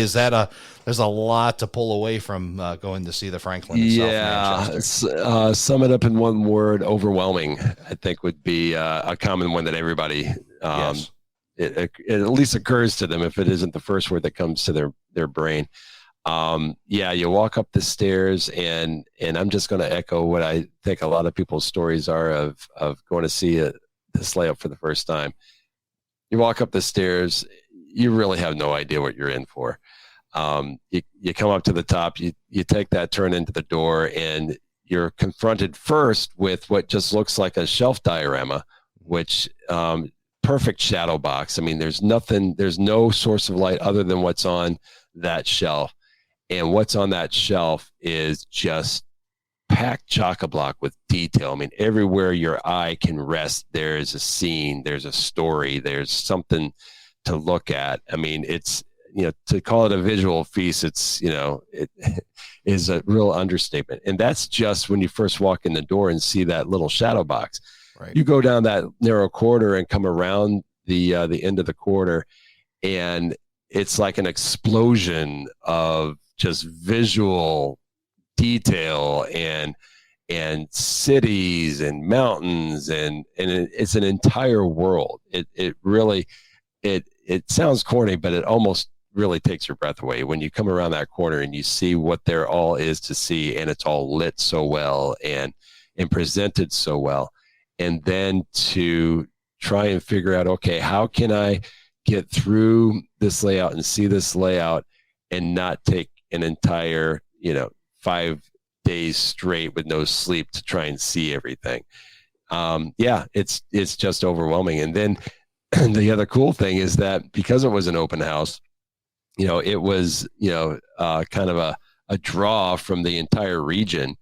there's a lot to pull away from going to see the Franklin in South Manchester. Sum it up in one word: overwhelming. I think would be a common one that everybody. Yes. It at least occurs to them, if it isn't the first word that comes to their brain. You walk up the stairs, and I'm just going to echo what I think a lot of people's stories are of going to see this layout for the first time. You walk up the stairs, you really have no idea what you're in for. You come up to the top, you take that turn into the door, and you're confronted first with what just looks like a shelf diorama, which perfect shadow box. I mean, there's no source of light other than what's on that shelf. And what's on that shelf is just packed chock-a-block with detail. I mean, everywhere your eye can rest, there's a scene, there's a story, there's something to look at. I mean, it's, to call it a visual feast, it's, it is a real understatement. And that's just when you first walk in the door and see that little shadow box. Right. You go down that narrow corridor and come around the end of the corridor, and it's like an explosion of just visual detail and cities and mountains, and it's an entire world. It really sounds corny, but it almost really takes your breath away when you come around that corner and you see what there all is to see, and it's all lit so well and presented so well. And then to try and figure out, okay, how can I get through this layout and see this layout and not take an entire, 5 days straight with no sleep to try and see everything. It's just overwhelming. And then the other cool thing is that because it was an open house, it was, kind of a draw from the entire region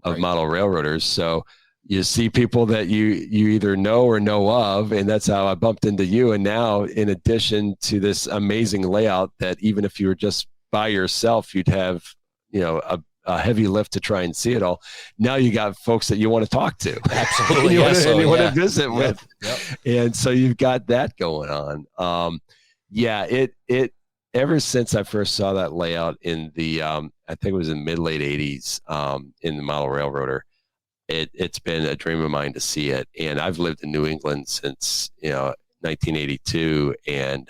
of model railroaders. So you see people that you either know or know of, and that's how I bumped into you. And now, in addition to this amazing layout that even if you were just by yourself, you'd have, a heavy lift to try and see it all. Now you got folks that you want to talk to. Absolutely. you want to visit with. Yep. And so you've got that going on. It ever since I first saw that layout in the, I think it was in mid-late 80s in the model railroader, it's been a dream of mine to see it. And I've lived in New England since, 1982. And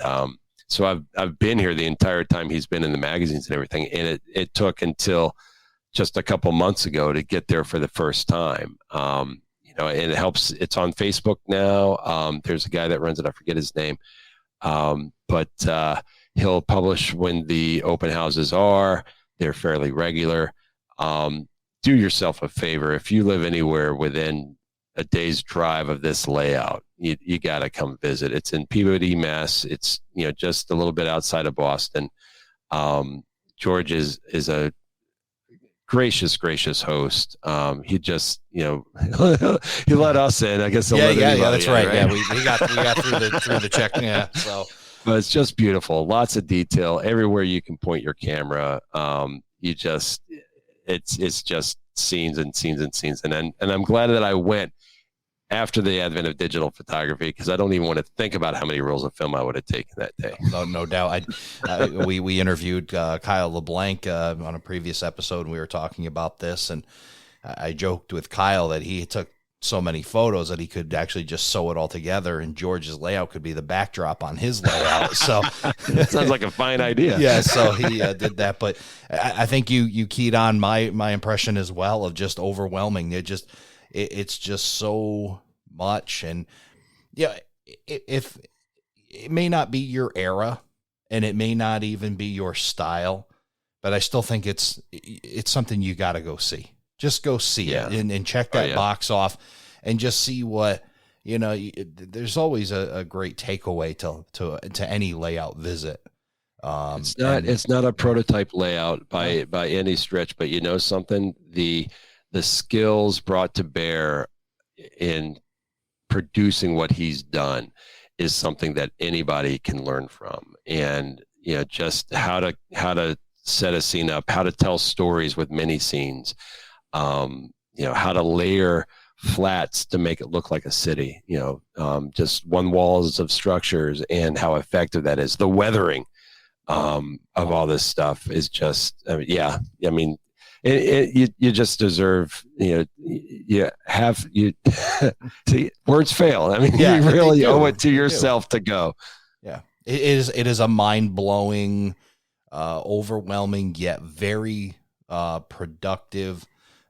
so I've been here the entire time he's been in the magazines and everything. And it took until just a couple months ago to get there for the first time. And it helps. It's on Facebook now. There's a guy that runs it. I forget his name. But he'll publish when the open houses are. They're fairly regular. Do yourself a favor. If you live anywhere within a day's drive of this layout, you got to come visit. It's in Peabody, Mass. It's, just a little bit outside of Boston. George is a gracious host. He just, he let us in. I guess. That's right. Yeah, we got through the check. Yeah, so. But it's just beautiful. Lots of detail everywhere you can point your camera. It's just scenes and scenes and scenes. And I'm glad that I went after the advent of digital photography, because I don't even want to think about how many rolls of film I would have taken that day. No doubt. We interviewed Kyle LeBlanc on a previous episode, and we were talking about this, and I joked with Kyle that he took so many photos that he could actually just sew it all together, and George's layout could be the backdrop on his layout. So that sounds like a fine idea. Yeah. So he did that, but I think you keyed on my impression as well of just overwhelming. It's just so much. And if it may not be your era and it may not even be your style, but I still think it's something you got to go see. Just go see it and check that box off and just see what, there's always a great takeaway to any layout visit. It's not a prototype layout by any stretch, but something, the skills brought to bear in producing what he's done is something that anybody can learn from. And, just how to set a scene up, how to tell stories with mini scenes, how to layer flats to make it look like a city, just one walls of structures and how effective that is. The weathering of all this stuff is just, you just deserve, see, words fail. You really owe it to yourself to go. Yeah. It is a mind-blowing, overwhelming, yet very productive.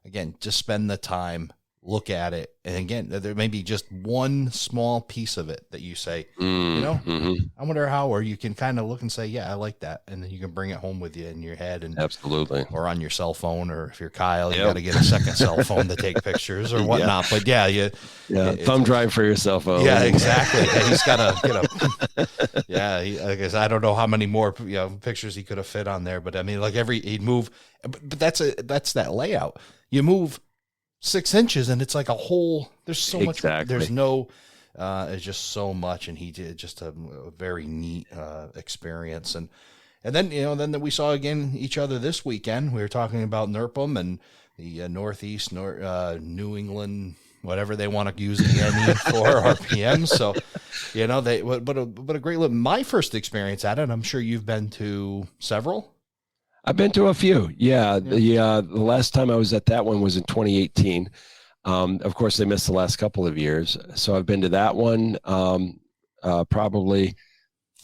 Again, just spend the time, look at it. And again, there may be just one small piece of it that you say, I wonder how, or you can kind of look and say, yeah, I like that. And then you can bring it home with you in your head and absolutely, or on your cell phone, or if you're Kyle, you got to get a second cell phone to take pictures or whatnot. But thumb drive for your cell phone. Yeah, exactly. And he's got to, I guess I don't know how many more pictures he could have fit on there, but he'd move, but that's that layout. You move 6 inches and it's like a whole, there's so much, there's no, it's just so much. And he did just a very neat experience. And then, then we saw again each other this weekend. We were talking about NERPM and the Northeast, New England, whatever they want to use the NE for RPM. So, but a great look. My first experience at it, I'm sure you've been to several. I've been to a few. Yeah. The last time I was at that one was in 2018. Of course, they missed the last couple of years. So I've been to that one probably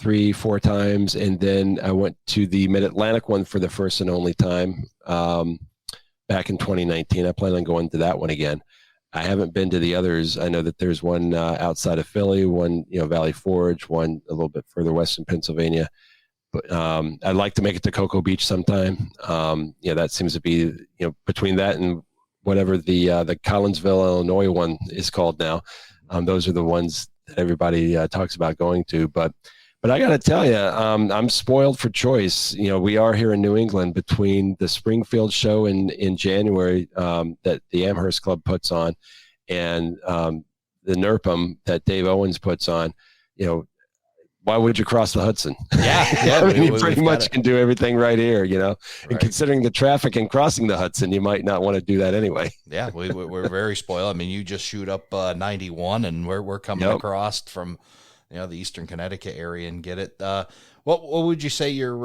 3-4 times, and then I went to the Mid-Atlantic one for the first and only time back in 2019. I plan on going to that one again. I haven't been to the others. I know that there's one outside of Philly, one, Valley Forge, one a little bit further west in Pennsylvania. But I'd like to make it to Cocoa Beach sometime. That seems to be, between that and whatever the Collinsville, Illinois one is called now. Those are the ones that everybody talks about going to. But I got to tell you, I'm spoiled for choice. We are here in New England between the Springfield show in January that the Amherst Club puts on, and the NYNH&H that Dave Owens puts on. Why would you cross the Hudson? Yeah. I mean, you pretty much can do everything right here, And Right. considering the traffic and crossing the Hudson, you might not want to do that anyway. Yeah, we're very spoiled. I mean, you just shoot up 91, and we're coming across from the Eastern Connecticut area and get it. What would you say your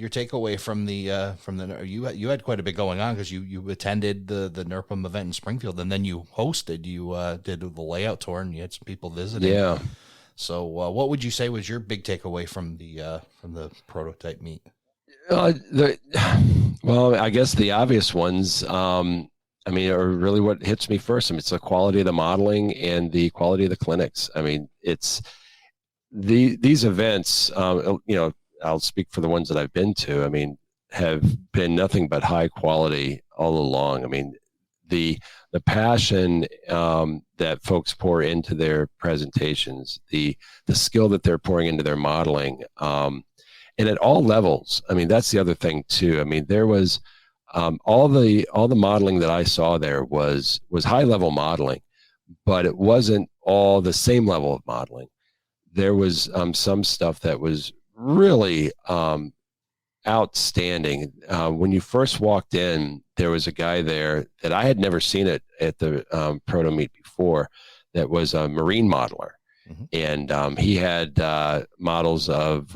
takeaway from the you had quite a bit going on, because you attended the NYNH&H event in Springfield, and then you hosted, did the layout tour, and you had some people visiting. Yeah. So what would you say was your big takeaway from the prototype meet? Well, I guess the obvious ones, are really what hits me first. It's the quality of the modeling and the quality of the clinics. It's these events, I'll speak for the ones that I've been to, have been nothing but high quality all along. The passion that folks pour into their presentations, the skill that they're pouring into their modeling, and at all levels. That's the other thing too. There was all the modeling that I saw there was high level modeling, but it wasn't all the same level of modeling. There was some stuff that was really outstanding. When you first walked in, there was a guy there that I had never seen it at the proto meet before, that was a marine modeler. Mm-hmm. And he had models of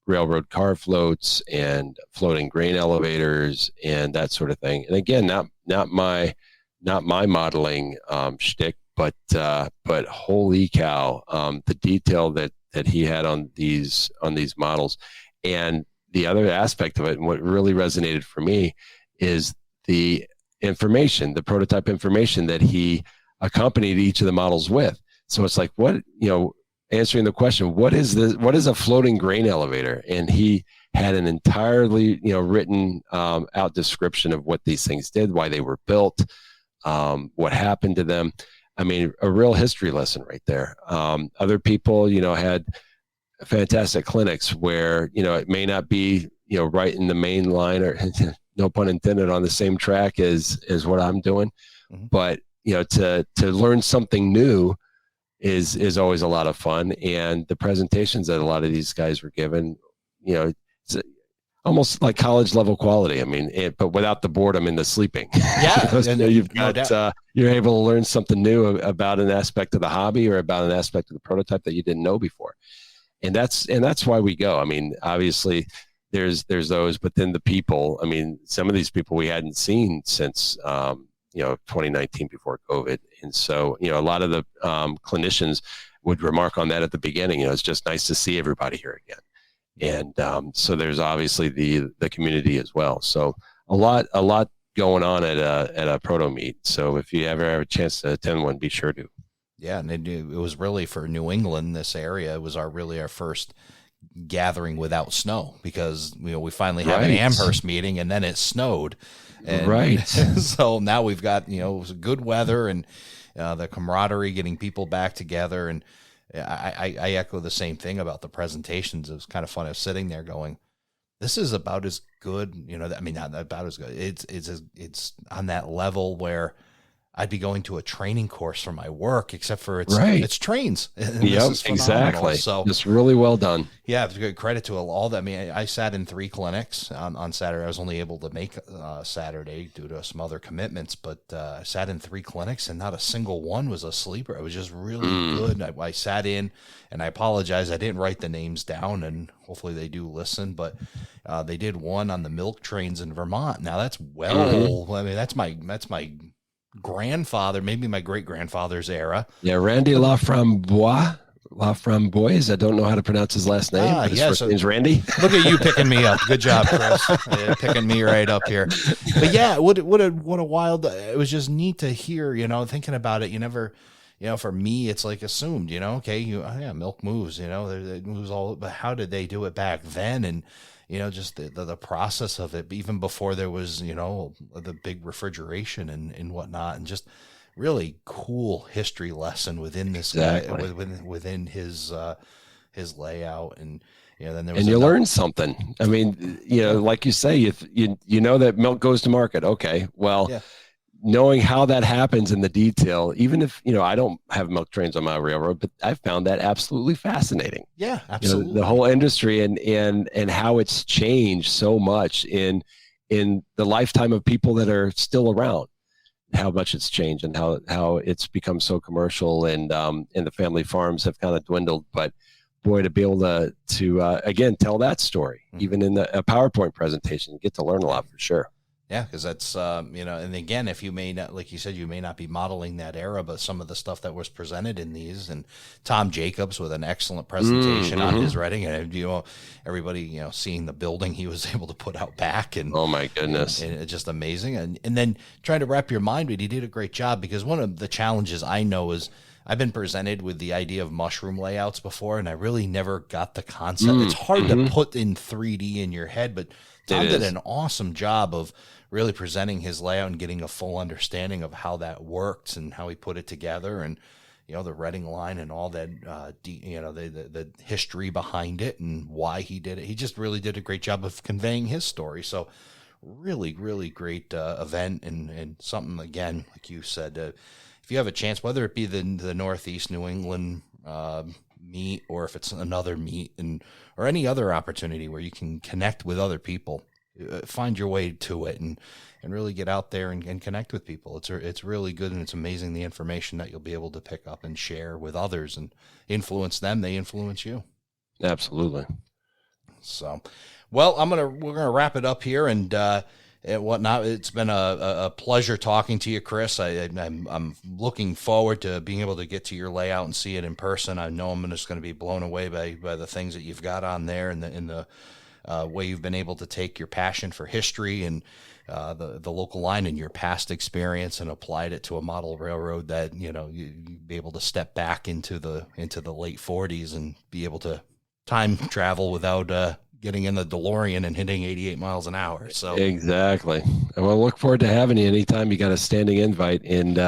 railroad car floats and floating grain elevators and that sort of thing. And again, not my modeling shtick, but holy cow, the detail that he had on these models. And the other aspect of it, and what really resonated for me, is the information, the prototype information that he accompanied each of the models with. So it's like, answering the question, what is a floating grain elevator? And he had an entirely, written out description of what these things did, why they were built, what happened to them. A real history lesson right there. Other people, had fantastic clinics where, it may not be, right in the main line, or no pun intended, on the same track as what I'm doing. Mm-hmm. But, to learn something new is always a lot of fun. And the presentations that a lot of these guys were given, it's almost like college level quality. But without the boredom and the sleeping. Yeah. You've got, you're able to learn something new about an aspect of the hobby or about an aspect of the prototype that you didn't know before. And that's why we go. Obviously there's those, but then the people, some of these people we hadn't seen since, 2019 before COVID. And so, a lot of the clinicians would remark on that at the beginning. It's just nice to see everybody here again. And so there's obviously the community as well. So a lot going on at a proto meet. So if you ever have a chance to attend one, be sure to. Yeah, and it was really, for New England, this area, it was our first gathering without snow, because we finally have an Amherst meeting, and then it snowed. And right. So now we've got good weather and the camaraderie, getting people back together. And I echo the same thing about the presentations. It was kind of fun. I was sitting there going, this is about as good, not about as good. It's on that level where I'd be going to a training course for my work, except for it's trains. Yep, exactly. So it's really well done. Yeah, it's good credit to all that. I sat in 3 clinics on Saturday. I was only able to make Saturday due to some other commitments, but I sat in 3 clinics, and not a single one was a sleeper. It was just really good. I sat in, and I apologize, I didn't write the names down, and hopefully they do listen, but they did one on the milk trains in Vermont. Now that's that's my grandfather, maybe my great grandfather's era. Yeah, Randy Laframboise. Framboise. I don't know how to pronounce his last name. But his first name's Randy. Look at you picking me up. Good job, Chris. Picking me right up here. But yeah, what a wild. It was just neat to hear. Thinking about it, you never. For me, it's like assumed. Okay, milk moves. It moves all. But how did they do it back then? And just the process of it, even before there was the big refrigeration and whatnot, and just. Really cool history lesson within this exactly. within his layout, and then there was and you learn something. I mean, like you say, if you know that milk goes to market. Okay, well, knowing how that happens in the detail, even if I don't have milk trains on my railroad, but I found that absolutely fascinating. Yeah, absolutely. The whole industry and how it's changed so much in the lifetime of people that are still around. How much it's changed and how it's become so commercial, and the family farms have kind of dwindled. But boy, to be able to again tell that story, even in a PowerPoint presentation, you get to learn a lot for sure. Yeah, because that's and again, if you may not, like you said, you may not be modeling that era, but some of the stuff that was presented in these, and Tom Jacobs with an excellent presentation on his writing, and everybody seeing the building he was able to put out back, and oh my goodness, and it's just amazing, and then trying to wrap your mind, but he did a great job, because one of the challenges I know is I've been presented with the idea of mushroom layouts before, and I really never got the concept. It's hard to put in 3D in your head, but Tom did an awesome job of really presenting his layout and getting a full understanding of how that works and how he put it together, and the Reading line and all that, the history behind it and why he did it. He just really did a great job of conveying his story. So really, really great event, and something, again, like you said, if you have a chance, whether it be the Northeast New England meet, or if it's another meet, or any other opportunity where you can connect with other people, find your way to it and really get out there and connect with people. It's really good, and it's amazing the information that you'll be able to pick up and share with others and influence them. They influence you. Absolutely. So, well, we're gonna wrap it up here and whatnot. It's been a pleasure talking to you, Chris. I'm looking forward to being able to get to your layout and see it in person. I know I'm just going to be blown away by the things that you've got on there, and the way you've been able to take your passion for history and the local line and your past experience and applied it to a model railroad that you'd be able to step back into the late 40s and be able to time travel without getting in the DeLorean and hitting 88 miles an hour. So exactly. I will look forward to having you anytime you got a standing invite. And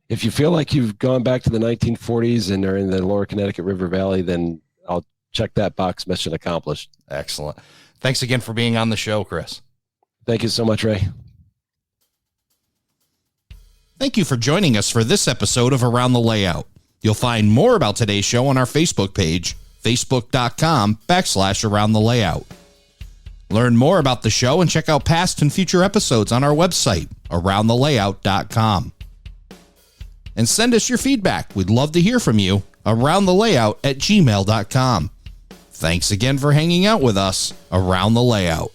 if you feel like you've gone back to the 1940s and are in the lower Connecticut River Valley, then I'll check that box. Mission accomplished. Excellent. Thanks again for being on the show, Chris. Thank you so much, Ray. Thank you for joining us for this episode of Around the Layout. You'll find more about today's show on our Facebook page, facebook.com/Around the Layout. Learn more about the show and check out past and future episodes on our website, aroundthelayout.com. And send us your feedback. We'd love to hear from you. aroundthelayout@gmail.com. Thanks again for hanging out with us around the layout.